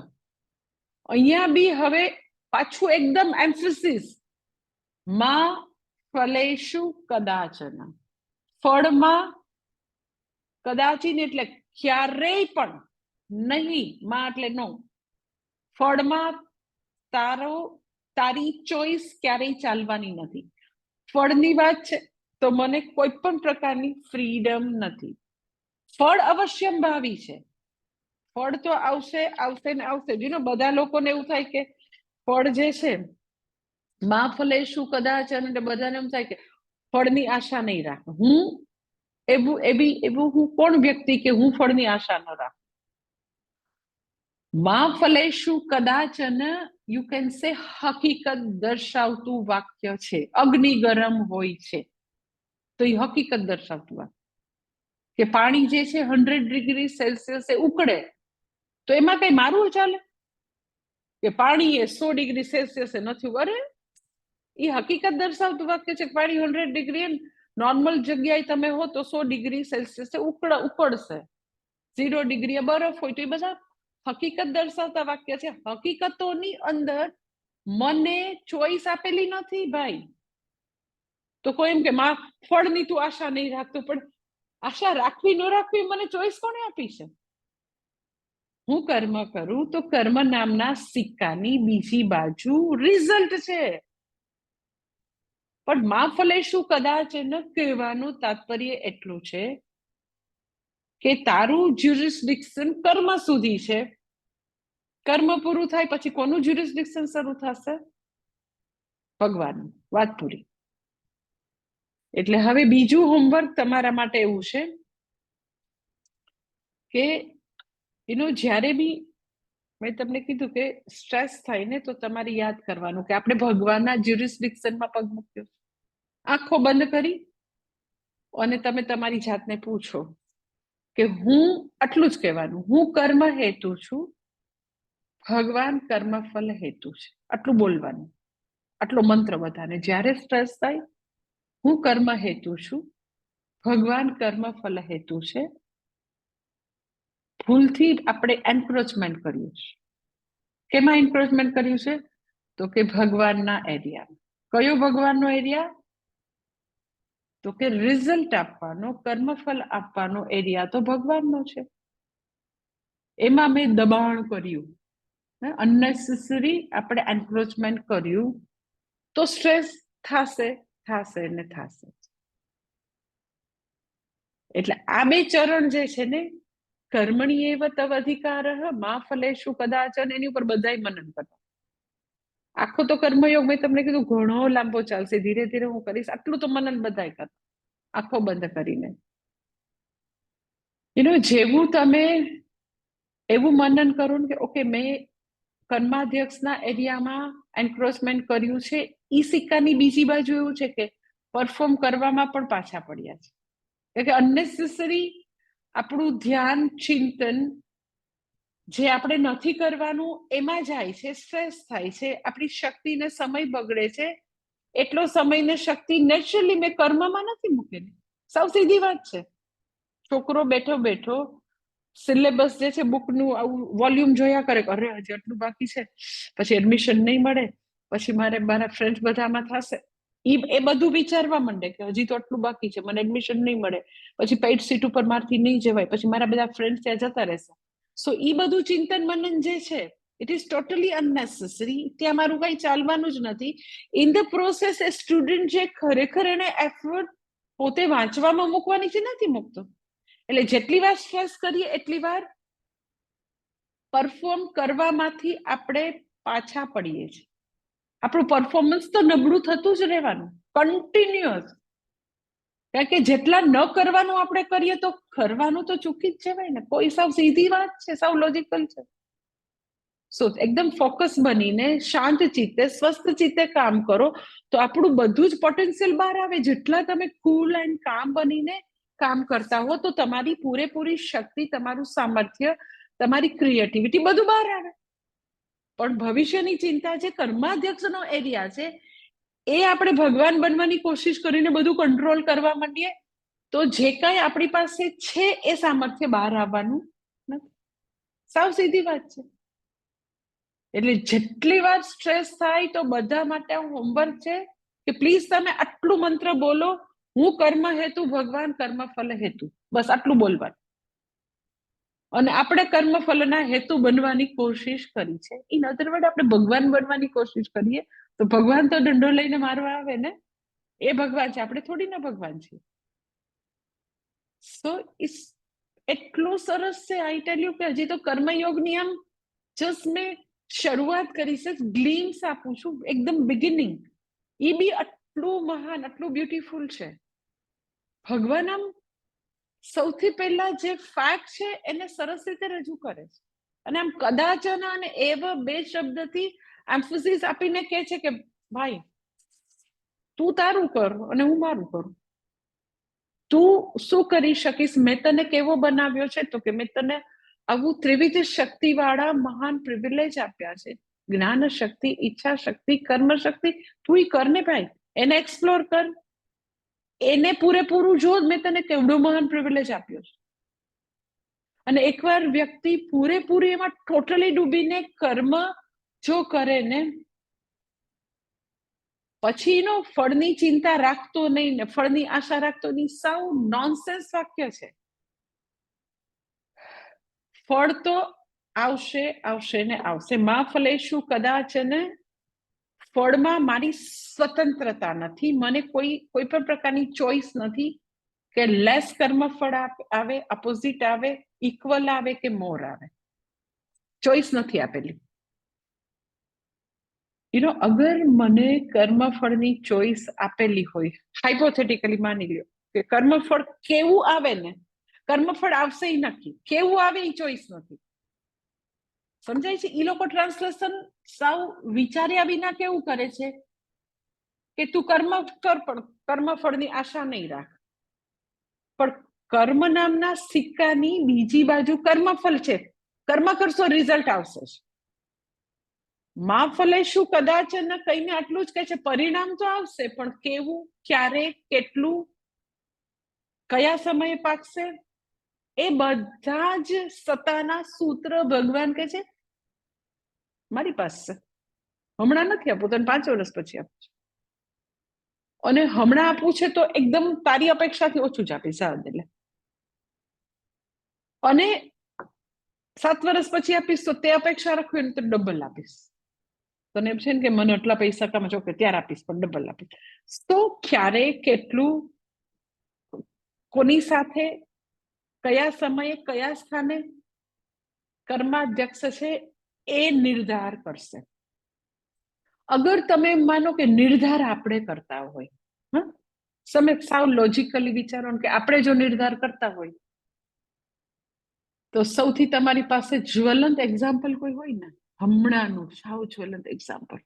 અહીંયા બી હવે પાછું એકદમ એમ્ફેસિસ. મા ફલેશુ કદાચન. ફળમાં કદાચિન એટલે ક્યારેય પણ નહીં. માં એટલે નો. ફળમાં તારી ચોઈસ ક્યારેય ચાલવાની નથી. ફળની વાત છે તો મને કોઈ પણ પ્રકારની ફ્રીડમ નથી. ફળ અવશ્યંભાવી છે. ફળ તો આવશે ને આવશે. બધા લોકોને એવું થાય કે ફળ જે છે, મા ફલેશુ કદાચન, એટલે બધાને એમ થાય કે ફળની આશા નહીં રાખે. એવું હું કોણ વ્યક્તિ કે હું ફળની આશા ન રાખું? મા ફલેશુ કદાચન યુ કેન સે હકીકત દર્શાવતું વાક્ય છે. અગ્નિ ગરમ હોય છે તો એ હકીકત દર્શાવતું વાક્ય. કે પાણી જે છે 100 ડિગ્રી સેલ્સિયસે ઉકળે તો એમાં કઈ મારવું ચાલે? કે પાણી એ 100 ડિગ્રી સેલ્સિયસે નથી. અરે, એ હકીકત દર્શાવતું વાક્ય છે. પાણી 100 ડિગ્રી નોર્મલ જગ્યાએ તમે હો તો 100 ડિગ્રી સેલ્સિયસે ઉકળશે. 0 ડિગ્રી બરફ હોય તો એ બધા હકીકત દર્શાવતા વાક્ય છે. હકીકતોની અંદર મને ચોઈસ આપેલી નથી ભાઈ. તો કોઈ એમ કે માં ફળની તું આશા નહીં રાખતો, પણ આશા રાખવી ન રાખવી મને ચોઈસ કોને આપી છે? હું કર્મ કરું તો કર્મ નામના સિક્કાની બીજી બાજુ રિઝલ્ટ છે. પણ માં ફલે શું કદાચ ન કહેવાનું તાત્પર્ય એટલું છે કે તારું જ્યુરિસ્ડિક્શન કર્મ સુધી છે. કર્મ પૂરું થાય પછી કોનું જ્યુરિસ્ડિક્શન શરૂ થશે? ભગવાન. વાત પૂરી. એટલે હવે બીજું હોમવર્ક તમારા માટે એવું છે કે જ્યારે બી મેં તમને કીધું કે સ્ટ્રેસ થાય ને, તો તમારે યાદ કરવાનું કે આપણે ભગવાનના જ્યુરિસ્ડિક્શનમાં પગ મૂક્યો. આંખો બંધ કરી અને તમે તમારી જાતને પૂછો કે હું, આટલું જ કહેવાનું, હું કર્મ હેતુ છું, ભગવાન કર્મફલ હેતુ છે. આટલું બોલવાનું, આટલો મંત્ર બધાને. જ્યારે સ્ટ્રેસ થાય, હું કર્મ હેતુ છું, ભગવાન કર્મફલ હેતુ છે. ભૂલથી આપણે એન્ક્રોચમેન્ટ કર્યું છે. કેમાં એન્ક્રોચમેન્ટ કર્યું છે? તો કે ભગવાનના એરિયા. કયો ભગવાનનો એરિયા? તો કે રિઝલ્ટ આપવાનો, કર્મફલ આપવાનો એરિયા તો ભગવાનનો છે. એમાં મેં દબાણ કર્યું, અનનેસેસરી આપણે એન્ક્રોચમેન્ટ કર્યું, તો સ્ટ્રેસ થશે ને થશે. એટલે આ બે ચરણ જે છે ને, કર્મણી એવ તવ અધિકાર, મા ફલેષુ કદાચન, એની ઉપર બધાય મનન કરવા. આખો તો કર્મયોગ મેં તમને કીધું ઘણો લાંબો ચાલશે, ધીરે ધીરે હું કરીશ. આટલું તો મનન બધાય કર, આંખો બંધ કરીને. જેવું તમે એવું મનન કરો ને કે ઓકે, મેં કર્માધ્યક્ષના એરિયામાં એન્ક્રોચમેન્ટ કર્યું છે. ઈ સિક્કાની બીજી બાજુ એવું છે કે પરફોર્મ કરવામાં પણ પાછા પડ્યા છે. એટલે અનનેસેસરી આપણું ધ્યાન, ચિંતન જે આપણે નથી કરવાનું એમાં જાય છે, સ્ટ્રેસ થાય છે, આપણી શક્તિને સમય બગડે છે. એટલો સમય ને શક્તિ નેચરલી મેં કર્મમાં નથી મૂકેલી. સાવ સીધી વાત છે. છોકરો બેઠો બેઠો સિલેબસ જે છે બુકનું આવું વોલ્યુમ જોયા કરે, અરે હજી આટલું બાકી છે, પછી એડમિશન નહીં મળે, પછી મારા ફ્રેન્ડ્સ બધામાં થશે, એ બધું વિચારવા માંડે કે હજી તો આટલું બાકી છે, મને એડમિશન નહીં મળે, પછી પેઇડ સીટ ઉપર મારથી નહીં જવાય, પછી મારા બધા ફ્રેન્ડ્સ ત્યાં જતા રહેશે. સો એ બધું ચિંતન મનન જે છે, ઇટ ઇઝ ટોટલી અનનેસેસરી. ત્યાં મારું કઈ ચાલવાનું જ નથી. In the process A student જે ખરેખર એને એફર્ટ પોતે વાંચવામાં મૂકવાની છે નથી મૂકતો. એટલે જેટલી વાર સ્ટ્રેસ કરીએ એટલી વાર પરફોર્મ કરવામાંથી આપણે પાછા પડીએ છીએ. આપણું પરફોર્મન્સ તો નબળું થતું જ રહેવાનું, કન્ટિન્યુઅસ. કારણ કે જેટલા ન કરવાનું આપણે કરીએ તો કરવાનું તો ચૂકી જ જવાય ને. કોઈ સાવ સીધી વાત છે, સાવ લોજિકલ છે. સો એકદમ ફોકસ બનીને શાંત ચિત્તે, સ્વસ્થ ચિત્તે કામ કરો તો આપણું બધું જ પોટેન્શિયલ બહાર આવે. જેટલા તમે કુલ એન્ડ કામ બનીને કામ કરતા હો, તો તમારી પૂરેપૂરી શક્તિ, તમારું સામર્થ્ય, તમારી ક્રિએટિવિટી બધું બહાર આવે. પણ ભવિષ્યની ચિંતા જે કર્માધ્યક્ષનો એરિયા છે, એ આપણે ભગવાન બનવાની કોશિશ કરીને બધું કંટ્રોલ કરવા માંડીએ તો જે કઈ આપણી પાસે છે એ સામર્થ્ય બહાર આવવાનું નથી. સાવ સીધી વાત છે. એટલે જેટલી વાર સ્ટ્રેસ થાય તો બધા માટે હોમવર્ક છે કે પ્લીઝ તમે આટલું મંત્ર બોલો, હું કર્મ હેતુ, ભગવાન કર્મફલ હેતુ. બસ આટલું બોલવાનું. અને આપણે કર્મફલના હેતુ બનવાની કોશિશ કરી છે. ઇન અધર વર્ડ, આપણે ભગવાન બનવાની કોશિશ કરીએ તો ભગવાન તો દંડો લઈને મારવા આવે ને. એ ભગવાન છે, આપણે થોડી ના ભગવાન છીએ. સો એટલું સરસ છે. આઈ ટેલ યુ કે હજી તો કર્મયોગની આમ જસ્ટ મેં શરૂઆત કરી છે, ગ્લિમ્સ આપું છું, એકદમ બિગિનિંગ. એ બી આટલું મહાન, આટલું બ્યુટીફુલ છે. ભગવાન આમ સૌથી પહેલા જે ફેક્ટ છે એને સરસ રીતે રજૂ કરે છે. અને આમ કદાચના અને એવ બે શબ્દથી એમ્ફોસિસ આપીને કહે છે કે ભાઈ તું તારું કર અને હું મારું કરું. તું શું કરી શકીશ, મેં તને કેવો બનાવ્યો છે, તો કે મેં તને આવું ત્રિવિધ શક્તિ વાળા મહાન પ્રિવિલેજ આપ્યા છે. જ્ઞાન શક્તિ, ઈચ્છા શક્તિ, કર્મ શક્તિ. તું ઈ કર ને ભાઈ, એને એક્સપ્લોર કર, એને પૂરેપૂરું જો. મેં તને કેવડો મહાન પ્રિવિલેજ આપ્યો છે. અને એકવાર વ્યક્તિ પૂરેપૂરી એમાં ટોટલી ડૂબીને કર્મ જો કરે ને, પછીનો ફળની ચિંતા રાખતો નહીં ને ફળની આશા રાખતો નહીં, સાવ નોનસેન્સ વાક્ય છે. ફળ તો આવશે આવશે ને આવશે. માં ફલેશુ કદાચ ને ફળમાં મારી સ્વતંત્રતા નથી, મને કોઈ પણ પ્રકારની ચોઈસ નથી કે લેસ કર્મફળ આવે, અપોઝિટ આવે, ઇક્વલ આવે કે મોર આવે. ચોઈસ નથી આપેલી. અગર મને કર્મફળની ચોઈસ આપેલી હોય, હાઇપોથેટિકલી માની લ્યો કે કર્મફળ કેવું આવે ને, કર્મફળ આવશે ય નક્કી, કેવું આવે એ ચોઈસ નથી. સમજાય છે? એ લોકો ટ્રાન્સલેશન સાવ વિચાર્યા વિના કેવું કરે છે કે તું કર્મ કર પણ કર્મફળની આશા નહીં રાખ. પણ કર્મ નામના સિક્કાની બીજી બાજુ કર્મફળ છે. કર્મ કરશો રિઝલ્ટ આવશે. માં ફલેશુ કદાચ કહીને આટલું જ કહે છે, પરિણામ તો આવશે પણ કેવું, ક્યારે, કેટલું, કયા સમયે પાકશે, એ બધા જ સત્તાના સૂત્ર ભગવાન કહે છે મારી પાસે છે. હમણાં નથી આપવું, તને 5 વર્ષ પછી આપું છું. અને હમણાં આપવું છે તો એકદમ તારી અપેક્ષાથી ઓછું જ આપીશ. એટલે અને 7 વર્ષ પછી આપીશ તો તે અપેક્ષા રાખવી તો ડબલ આપીશ. તને એમ છે ને કે મને આટલા પૈસા કમાજો કે ત્યારે આપીશ પણ ડબલ આપીશ. તો ક્યારે, કેટલું, કોની સાથે, કયા સમયે, કયા સ્થાને કર્માધ્યક્ષ છે એ નિર્ધાર કરશે. અગર તમે માનો કે નિર્ધાર આપણે કરતા હોય, તમે સાવ લોજિકલી વિચારો કે આપણે જો નિર્ધાર કરતા હોય તો સૌથી તમારી પાસે જ્વલંત એક્ઝામ્પલ કોઈ હોય ને, હમણાંનું સાવ જ્વલંત એક્ઝામ્પલ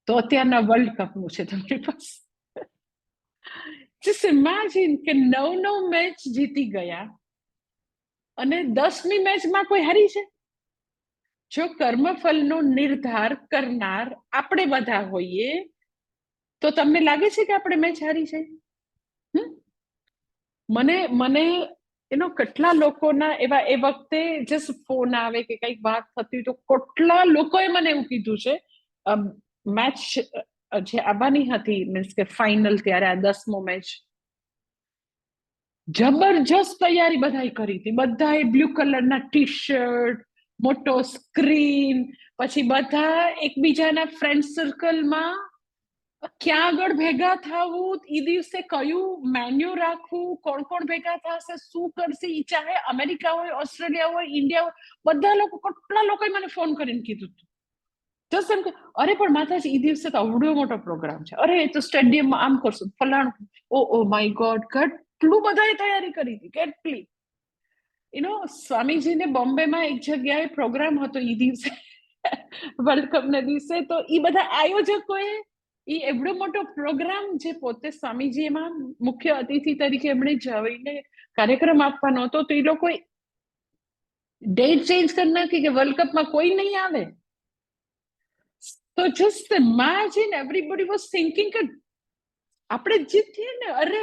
તો અત્યારના વર્લ્ડ કપનું છે તમારી પાસે. જસ્ટ ઇમેજિન કે 9 મેચ જીતી ગયા અને 10મી મેચમાં કોઈ હારી છે. જો કર્મફળનો નિર્ધાર કરનાર આપણે બધા હોઈએ તો તમને લાગે છે કે આપણે મેચ હારી છે? મને કેટલા લોકોના એવા એ વખતે જસ્ટ ફોન આવે કે કઈક વાત થતી તો કેટલા લોકોએ મને એવું કીધું છે, મેચ જે આવવાની હતી, મીન્સ કે ફાઇનલ, ત્યારે આ 10મો મેચ, જબરજસ્ત તૈયારી બધાએ કરી હતી. બધાએ બ્લુ કલરના ટી શર્ટ, મોટો સ્ક્રીન, પછી બધા એકબીજાના ફ્રેન્ડ સર્કલમાં ક્યાં આગળ ભેગા થવું, એ દિવસે કયું મેન્યુ રાખવું, કોણ કોણ ભેગા થશે, શું કરશે, ઈ ચાહે અમેરિકા હોય, ઓસ્ટ્રેલિયા હોય, ઇન્ડિયા હોય, બધા લોકો, કેટલા લોકોએ મને ફોન કરીને કીધું હતું. જસ્ટ એમ કે અરે પણ માતાજી ઈ દિવસે તો આવડો મોટો પ્રોગ્રામ છે, અરે તો સ્ટેડિયમમાં આમ કરશું, ફલાણું, ઓ માય ગોડ, કેટલું બધાએ તૈયારી કરી હતી, કેટલી. સ્વામીજીને બોમ્બેમાં એક જગ્યાએ પ્રોગ્રામ હતો ઈ દિવસે, વર્લ્ડ કપના દિવસે, તો ઈ બધા આયોજકોએ ઈ એવડો મોટો પ્રોગ્રામ, જે પોતે સ્વામીજી એમાં મુખ્ય અતિથિ તરીકે એમણે જઈને કાર્યક્રમ આપવાનો હતો, તો એ લોકો ડેટ ચેન્જ કરી નાખી કે વર્લ્ડ કપમાં કોઈ નહીં આવે. તો just imagine everybody was thinking કે આપણે જીતીએ ને. અરે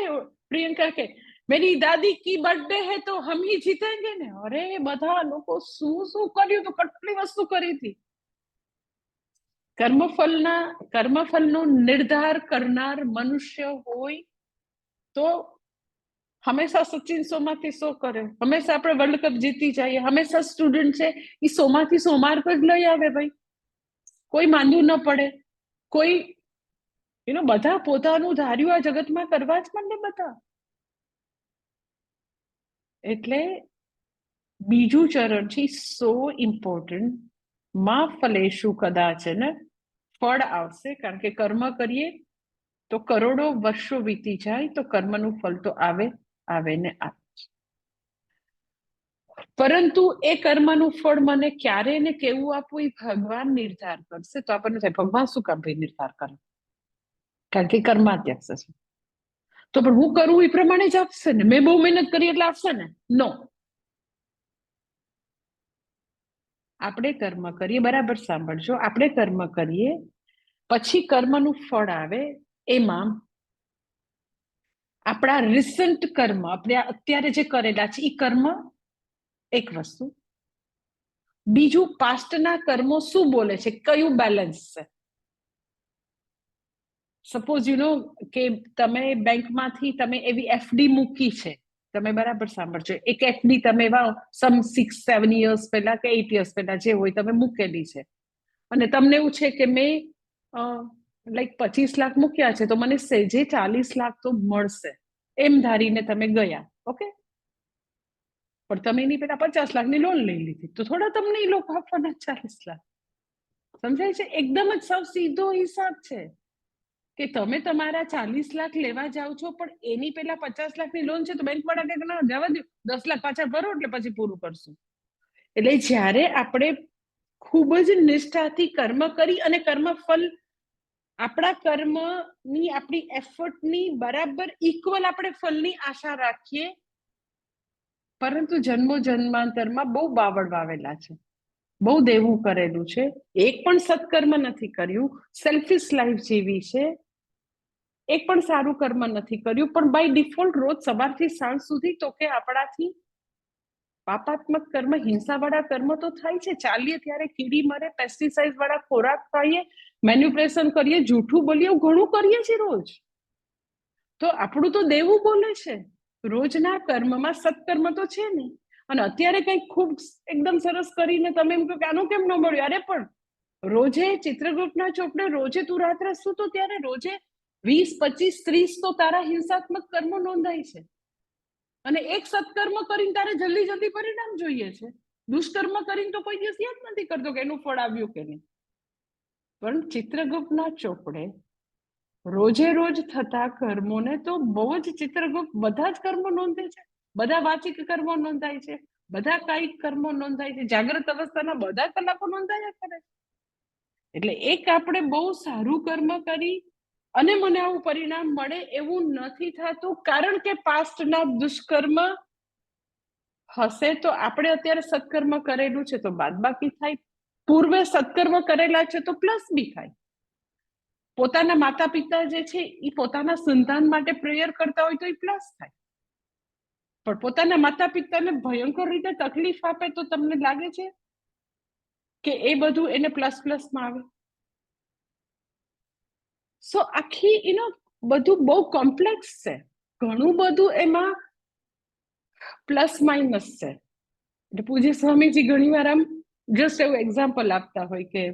પ્રિયંકા કે મેરી દાદી કી બર્થડે હે તો હમ ही જીતેંગે ને. અરે બધા લોકો શું શું કર્યું, તો કેટલી વસ્તુ કરી હતી. કર્મફળનો નિર્ધાર કરનાર મનુષ્ય હોય તો હંમેશા સચિન 100માંથી 100 કરે, હંમેશા આપણે વર્લ્ડ કપ જીતી જઈએ, હંમેશા સ્ટુડન્ટ છે એ 100માંથી 100 માર્ક જ લઈ આવે ભાઈ, કોઈ માંદું ન પડે. કોઈ બધા પોતાનું ધાર્યું આ જગતમાં કરવા જ માંડે બધા. એટલે બીજું ચરણ છે સો ઇમ્પોર્ટન્ટ, માં ફલેશુ કદાચ ને ફળ આવશે. કારણ કે કર્મ કરીએ તો કરોડો વર્ષો વીતી જાય તો કર્મનું ફળ તો આવે ને આવે. પરંતુ એ કર્મનું ફળ મને ક્યારે ને કેવું આપવું એ ભગવાન નિર્ધાર કરશે. તો આપણને થાય ભગવાન શું કામ ભાઈ નિર્ધાર કરે, કારણ કે કર્માધ્યક્ષ છે. તો પણ હું કરું એ પ્રમાણે જ આપશે ને, મેં બહુ મહેનત કરી એટલે આપશે ને? નો. આપણે કર્મ કરીએ, બરાબર સાંભળજો, આપણે કર્મ કરીએ પછી કર્મનું ફળ આવે. એમાં આપણા રિસન્ટ કર્મ, આપણે અત્યારે જે કરેલા છે એ કર્મ એક વસ્તુ, બીજું પાસ્ટના કર્મો શું બોલે છે, કયું બેલેન્સ છે. સપોઝ યુ નો કે તમે બેંકમાંથી તમે એવી એફડી મૂકી છે, તમે બરાબર સાંભળજો, એક એફડી તમે સમ 6-7 years પહેલા કે 8 years પહેલા જે હોય તમે મૂકેલી છે, અને તમને એવું છે કે મેં લાઈક 25 લાખ મૂક્યા છે તો મને સેજે 40 લાખ તો મળશે એમ ધારીને તમે ગયા, ઓકે, પણ તમે એની પેલા 50 લાખની લોન લઈ લીધી, તો થોડા તમને એ લોકો આપવાના 40 લાખ. સમજાય છે? એકદમ જ સાવ સીધો હિસાબ છે કે તમે તમારા 40 લાખ લેવા જાઓ છો, પણ એની પેલા 50 લાખની લોન છે તો બેંક વાળા કે ના જવા દો, 10 લાખ પાછા ભરો એટલે પછી પૂરું કરશું. એટલે જ્યારે આપણે ખૂબ જ નિષ્ઠાથી કર્મ કરી અને કર્મ ફલ આપણા કર્મની આપણી એફર્ટની બરાબર ઇક્વલ આપણે ફલની આશા રાખીએ, પરંતુ જન્મો જન્માંતરમાં બહુ બાવળ વાવેલા છે, બહુ દેવું કરેલું છે, એક પણ સત્કર્મ નથી કર્યું, સેલ્ફિશ લાઈફ જીવી છે, એક પણ સારું કર્મ નથી કર્યું, પણ બાય ડિફોલ્ટ રોજ સવારથી સાંજ સુધી તો કે આપણાથી પાપાત્મક કર્મ, હિંસાવાળા કર્મ તો થાય છે. ચાલીએ ત્યારે કીડી મરે, પેસ્ટિસાઇડ વાળા ખોરાક ખાઈએ, મેન્યુપ્યુલેશન કરીએ, જૂઠું બોલીએ, ઘણું કરીએ છીએ રોજ. તો આપણું તો દેવું બોલે છે, રોજના કર્મમાં સત્કર્મ તો છે ને. અને અત્યારે કંઈક ખૂબ એકદમ સરસ કરીને તમે એમ કહો કે આનું કેમ ન મળ્યું, અરે પણ રોજે ચિત્રગુપ્તના ચોપડે રોજે તું રાત્રે સૂતો ત્યારે રોજે 20, 25, 30 તો તારા હિંસાત્મક કર્મો નોંધાય છે, અને એક સત્કર્મ કરીને તારે જલ્દી જલ્દી પરિણામ જોઈએ છે. દુષ્કર્મ કરીને તો કોઈ દિવસ યાદ નથી કરતો કે એનું ફળ આવ્યું કે નહીં. પણ ચિત્રગુપ્તના ચોપડે રોજે રોજ થતા કર્મોને તો બહુ જ ચિત્રગુપ્ત બધા જ કર્મો નોંધે છે, બધા વાચિક કર્મો નોંધાય છે, બધા કાયિક કર્મો નોંધાય છે, જાગ્રત અવસ્થાના બધા કલાકો નોંધાયા કરે. એટલે એક આપણે બહુ સારું કર્મ કરી અને મને આવું પરિણામ મળે એવું નથી થતું, કારણ કે પાસ્ટના દુષ્કર્મ હશે તો આપણે અત્યારે સત્કર્મ કરેલું છે તો બાદબાકી થાય, પૂર્વે સત્કર્મ કરેલા છે તો પ્લસ બી થાય. પોતાના માતા પિતા જે છે એ પોતાના સંતાન માટે પ્રેયર કરતા હોય તો એ પ્લસ થાય, પણ પોતાના માતા પિતાને ભયંકર રીતે તકલીફ આપે તો તમને લાગે છે કે એ બધું એને પ્લસ પ્લસમાં આવે? સો આખી બધું બહુ કોમ્પ્લેક્સ છે, ઘણું બધું એમાં પ્લસ માઇનસ છે. એટલે પૂજ્ય સ્વામીજી ઘણી વાર આમ જસ્ટ એવું એક્ઝામ્પલ આપતા હોય કે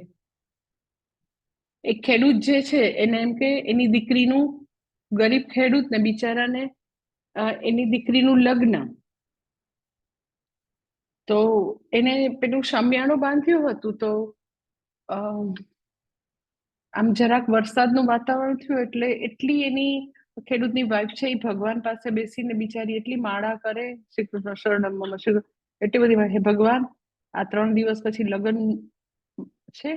એક ખેડૂત જે છે એને એમ કે એની દીકરીનું, ગરીબ ખેડૂત ને બિચારાને એની દીકરીનું લગ્ન, તો એને પેલું શામિયાણું બાંધ્યું હતું, તો આમ જરાક વરસાદનું વાતાવરણ થયું એટલે એટલી એની ખેડૂતની વાઈફ છે એ ભગવાન પાસે બેસીને બિચારી એટલી માળા કરે, શ્રી કૃષ્ણ શરણમ મમ, એટલી બધી, હે ભગવાન આ 3 દિવસ પછી લગ્ન છે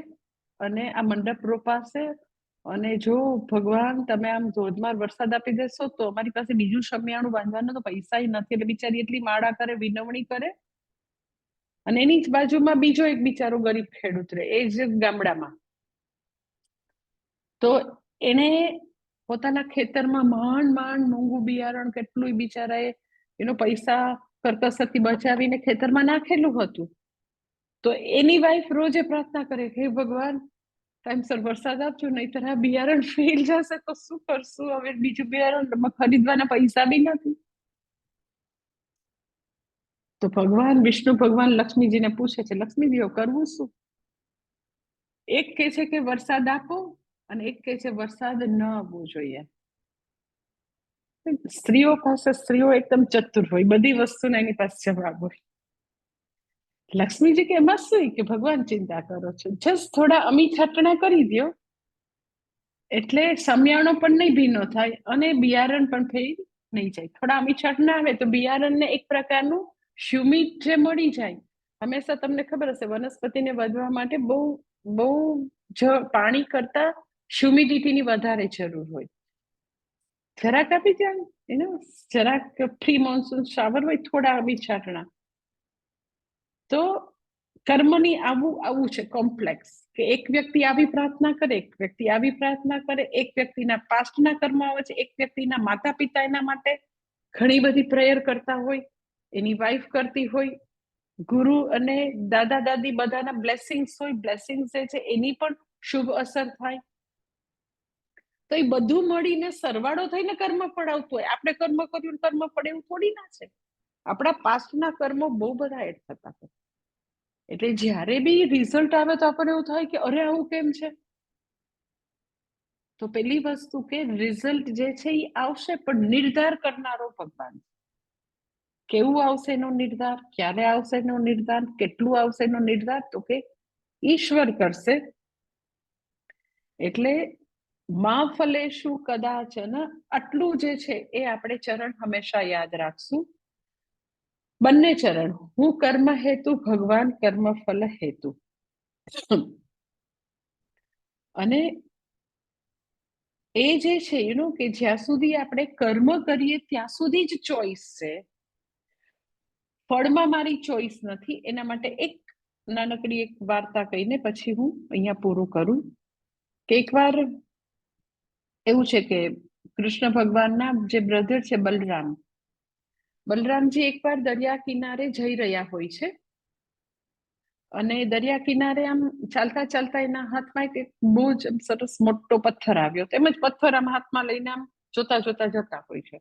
અને આ મંડપ રોપાશે, અને જો ભગવાન તમે આમ ધોધમાર વરસાદ આપી દેશો તો અમારી પાસે બીજું શમિયાણું બાંધવાનું તો પૈસા નથી. એટલે બિચારી એટલી માળા કરે, વિનવણી કરે, અને એની જ બાજુમાં બીજો એક બિચારો ગરીબ ખેડૂત રહે એ જ ગામડામાં, તો એને પોતાના ખેતરમાં માંડ મોંઘું બિયારણ કેટલું બિચારાએ પૈસા કરકસરથી બચાવીને ખેતરમાં નાખેલું હતું. તો એની વાઈફ રોજે પ્રાર્થના કરે કે હે ભગવાન ટાઈમસર વરસાદ આપજો, નહીતર આ બિયારણ ફેલ જશે તો શું કરશું, હવે બીજું બિયારણ ખરીદવાના પૈસા બી નથી. તો ભગવાન વિષ્ણુ ભગવાન લક્ષ્મીજીને પૂછે છે, લક્ષ્મીજીઓ કરવું શું? એક કહે છે કે વરસાદ આપો અને એક કહે છે વરસાદ ન આવવો જોઈએ. સ્ત્રીઓ એકદમ ચતુર હોય, બધી વસ્તુને એની પાસે જવાબ હોય. લક્ષ્મીજી કે એમાં શું કે ભગવાન ચિંતા કરો છો, જસ્ટ થોડા અમી છાટણા કરી દો એટલે સમિયાણો પણ નહીં ભીનો થાય અને બિયારણ પણ ફેલ નહીં જાય. થોડા અમી છાટણા આવે તો બિયારણને એક પ્રકારનું હ્યુમિડ જે મળી જાય. હંમેશા તમને ખબર હશે વનસ્પતિને વધવા માટે બહુ પાણી કરતા હ્યુમિડિટીની વધારે જરૂર હોય. જરાક આપી જાય જરાક પ્રી મોન્સૂન શાવર હોય, થોડા અમી છાટણા, તો કર્મની આવું છે કોમ્પ્લેક્સ, કે એક વ્યક્તિ આવી પ્રાર્થના કરે, એક વ્યક્તિ આવી પ્રાર્થના કરે, એક વ્યક્તિના પાસ્ટના કર્મ આવે છે, એક વ્યક્તિના માતા પિતા એના માટે ઘણી બધી પ્રેયર કરતા હોય, એની વાઈફ કરતી હોય, ગુરુ અને દાદા દાદી બધાના બ્લેસિંગ્સ હોય, બ્લેસિંગ્સ જે છે એની પણ શુભ અસર થાય. તો એ બધું મળીને સરવાળો થઈને કર્મ ફળ આવતું હોય. આપણે કર્મ કર્યું કર્મ ફળ એવું થોડી ના છે. આપણા પાસ્ટના કર્મો બહુ બધા એડ થતા હોય. એટલે જ્યારે બી રિઝલ્ટ આવે તો આપણને એવું થાય કે અરે આવું કેમ છે. તો પેલી વસ્તુ કે રિઝલ્ટ જે છે એ આવશે, પણ નિર્ધાર કરનારો ભગવાન. કેવું આવશે એનો નિર્ધાર, ક્યારે આવશે એનો નિર્ધાર, કેટલું આવશે એનો નિર્ધાર, તો કે ઈશ્વર કરશે. એટલે માં ફલેશુ કદાચન, આટલું જે છે એ આપણે ચરણ હંમેશા યાદ રાખશું. બંને ચરણ, હું કર્મ હેતુ, ભગવાન કર્મ ફલ હેતુ. અને એ જે છે કે જ્યાં સુધી આપણે કર્મ કરીએ ત્યાં સુધી જ ચોઈસ છે. ફળમાં મારી ચોઈસ નથી. એના માટે એક નાનકડી એક વાર્તા કહીને પછી હું અહીંયા પૂરું કરું. કે એકવાર એવું છે કે કૃષ્ણ ભગવાનના જે બ્રધર છે બલરામજી એકવાર દરિયા કિનારે જઈ રહ્યા હોય છે. અને દરિયા કિનારે આમ ચાલતા ચાલતા એના હાથમાં એક બહુ જ સરસ મોટો પથ્થર આવ્યો. તેમજ પથ્થર આમ હાથમાં લઈને આમ જોતા જોતા જતા હોય છે.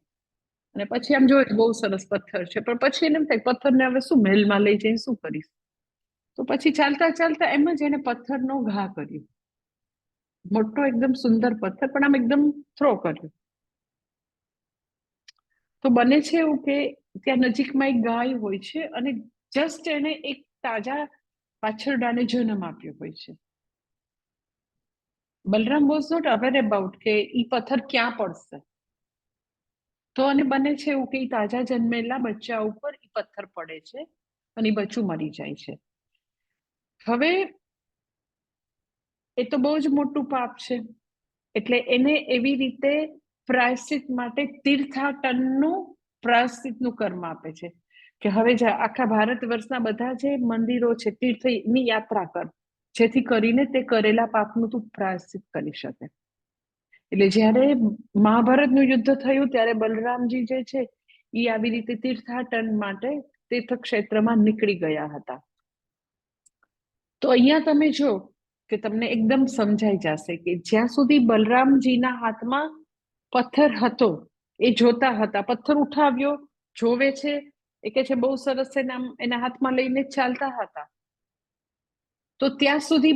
અને પછી આમ જોયું બહુ સરસ પથ્થર છે, પણ પછી એને એમ થાય પથ્થરને હવે શું મહેલમાં લઈ જઈને શું કરીશ. તો પછી ચાલતા ચાલતા એમ જ એને પથ્થરનો ઘા કર્યો. મોટો એકદમ સુંદર પથ્થર, પણ આમ એકદમ થ્રો કર્યો. તો બને છે એવું કે ત્યાં નજીકમાં એક ગાય હોય છે, અને જસ્ટ એને એક તાજા પાછરડાને જન્મ આપ્યો હોય છે. Balram was not aware about કે ઈ પથ્થર ક્યાં પડશે. તો અને બને છે એવું કે તાજા જન્મેલા બચ્ચા ઉપર ઈ પથ્થર પડે છે અને બચ્ચું મરી જાય છે. હવે એ તો બહુ જ મોટું પાપ છે. એટલે એને એવી રીતે પ્રાયશ્ચિત માટે તીર્થાટનનું પ્રાયશ્ચિતનું કર્મ આપે છે. કે હવે આખા ભારત વર્ષના બધા જે મંદિરો છે તીર્થની યાત્રા કર, જેથી કરીને તે કરેલા પાપનું તું પ્રાયશ્ચિત કરી શકે. એટલે જ્યારે મહાભારતનું યુદ્ધ થયું ત્યારે બલરામજી જે છે એ આવી રીતે તીર્થાટન માટે તીર્થક્ષેત્રમાં નીકળી ગયા હતા. તો અહીંયા તમે જો કે તમને એકદમ સમજાઈ જશે કે જ્યાં સુધી બલરામજીના હાથમાં પથ્થર હતો એ જોતા હતા, પથ્થર ઉઠાવ્યો જોવે છે, એ કે છે બહુ સરસ છે, એના હાથમાં લઈને ચાલતા હતા. તો ત્યાં સુધી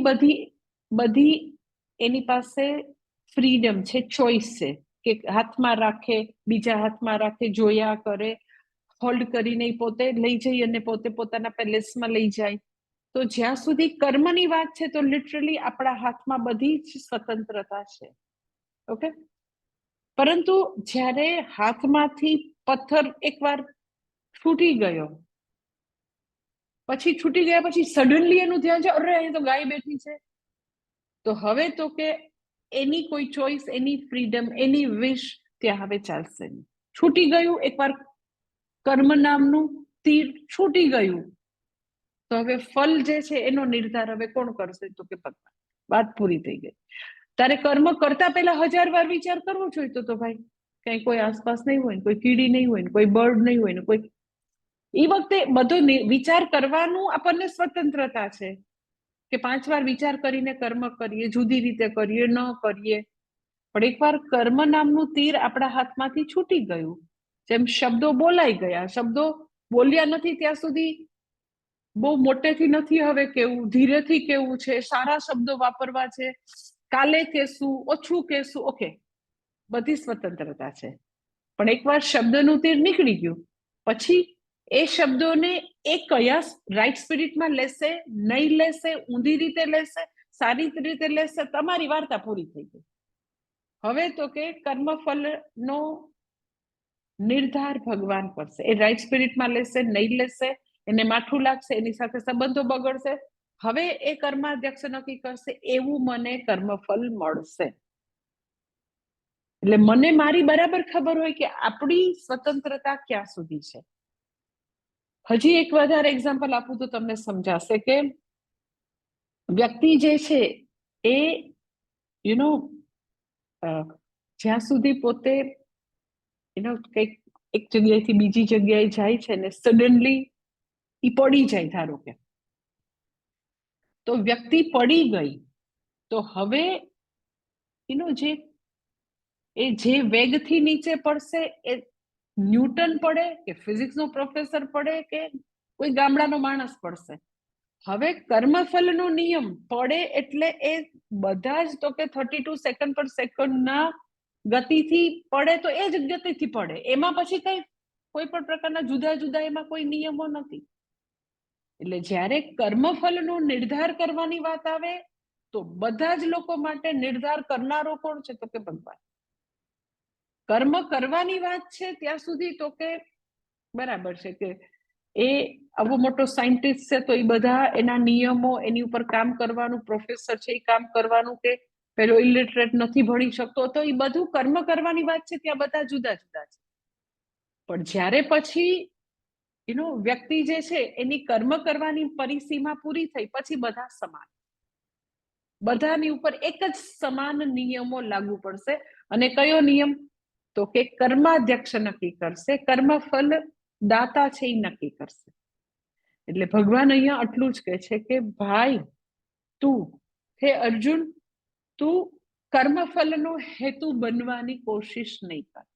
બધી એની પાસે ફ્રીડમ છે, ચોઈસ છે કે હાથમાં રાખે, બીજા હાથમાં રાખે, જોયા કરે, હોલ્ડ કરીને પોતે લઈ જઈ અને પોતે પોતાના પેલેસમાં લઈ જાય. તો જ્યાં સુધી કર્મની વાત છે તો લિટરલી આપણા હાથમાં બધી જ સ્વતંત્રતા છે. ઓકે, પરંતુ જ્યારે હાથમાંથી પથ્થર એકવાર છૂટી ગયો, પછી છૂટી ગયા પછી સડનલી એનું ધ્યાન છે અરે અહીં તો ગાય બેઠી છે. તો હવે તો કે એની કોઈ ચોઈસ, એની ફ્રીડમ, એની વિશ ત્યાં હવે ચાલશે નહીં. છૂટી ગયું, એકવાર કર્મ નામનું તીર છૂટી ગયું, તો હવે ફલ જે છે એનો નિર્ધાર હવે કોણ કરશે, તો કે ભગવાન. વાત પૂરી થઈ ગઈ. તારે કર્મ કરતા પહેલા 1000 વાર વિચાર કરવો જોઈતો તો ભાઈ. કઈ કોઈ આસપાસ નહીં હોય, કોઈ કીડી નહીં હોય, કોઈ બર્ડ નહીં હોય, કોઈ એ વખતે બધો વિચાર કરવાનું આપણને સ્વતંત્રતા છે કે 5 વાર વિચાર કરીને કર્મ કરીએ, જુદી રીતે કરીએ, ન કરીએ. પણ એકવાર કર્મ નામનું તીર આપણા હાથમાંથી છૂટી ગયું, જેમ શબ્દો બોલાઈ ગયા, શબ્દો બોલ્યા નથી ત્યાં સુધી બહુ મોટેથી નથી હવે કેવું, ધીરેથી કેવું છે, સારા શબ્દો વાપરવા છે, કાલે કેશું, ઓછું કેશું, ઓકે, બધી સ્વતંત્રતા છે. પણ એકવાર શબ્દનું તીર નીકળી ગયું પછી એ શબ્દોને એ કયા રાઈટ સ્પિરિટમાં લેશે, નહીં લેશે, ઊંધી રીતે લેશે, સારી રીતે લેશે, તમારી વાર્તા પૂરી થઈ ગઈ. હવે તો કે કર્મફળનો નિર્ધાર ભગવાન કરશે. એ રાઈટ સ્પિરિટમાં લેશે, નહીં લેશે, એને માઠું લાગશે, એની સાથે સંબંધો બગડશે, હવે એ કર્માધ્યક્ષ નક્કી કરશે એવું મને કર્મફળ મળશે. એટલે મને મારી બરાબર ખબર હોય કે આપણી સ્વતંત્રતા ક્યાં સુધી છે. હજી એક વધારે એક્ઝામ્પલ આપું તો તમને સમજાશે કે વ્યક્તિ જે છે એ જ્યાં સુધી પોતે કંઈક એક જગ્યાએથી બીજી જગ્યાએ જાય છે ને સડનલી ઈ પડી જાય, ધારો કે તો વ્યક્તિ પડી ગઈ, તો હવે જે એ જે વેગથી નીચે પડશે એ ન્યૂટન પડે કે ફિઝિક્સનો પ્રોફેસર પડે કે કોઈ ગામડાનો માણસ પડશે. હવે કર્મફલનો નિયમ પડે એટલે એ બધા જ તો કે 32 સેકન્ડ પર સેકન્ડના ગતિથી પડે તો એ જ ગતિથી પડે. એમાં પછી કઈ કોઈ પણ પ્રકારના જુદા જુદા એમાં કોઈ નિયમો નથી. એટલે જ્યારે કર્મફલનો નિર્ધાર કરવાની વાત આવે તો બધા જ લોકો માટે નિર્ધાર કરનારો કોણ છે? તો કે ભગવાન. કર્મ કરવાની વાત છે ત્યાં સુધી તો કે બરાબર છે કે એ આવો મોટો સાયન્ટિસ્ટ છે તો એ બધા એના નિયમો એની ઉપર કામ કરવાનું, પ્રોફેસર છે એ કામ કરવાનું, કે પેલો ઇલિટરેટ નથી ભણી શકતો તો એ બધું કર્મ કરવાની વાત છે ત્યાં બધા જુદા જુદા છે. પણ જ્યારે પછી વ્યક્તિ જે છે એની કર્મ કરવાની પરિસીમા પૂરી થઈ પછી બધા સમાન, બધાની ઉપર એક જ સમાન નિયમો લાગુ પડશે. અને કયો નિયમ? તો કે કર્માધ્યક્ષ નક્કી કરશે, કર્મફલ દાતા છે એ નક્કી કરશે. એટલે ભગવાન અહીંયા આટલું જ કહે છે કે ભાઈ તું, હે અર્જુન, તું કર્મફલનો હેતુ બનવાની કોશિશ નહીં કર.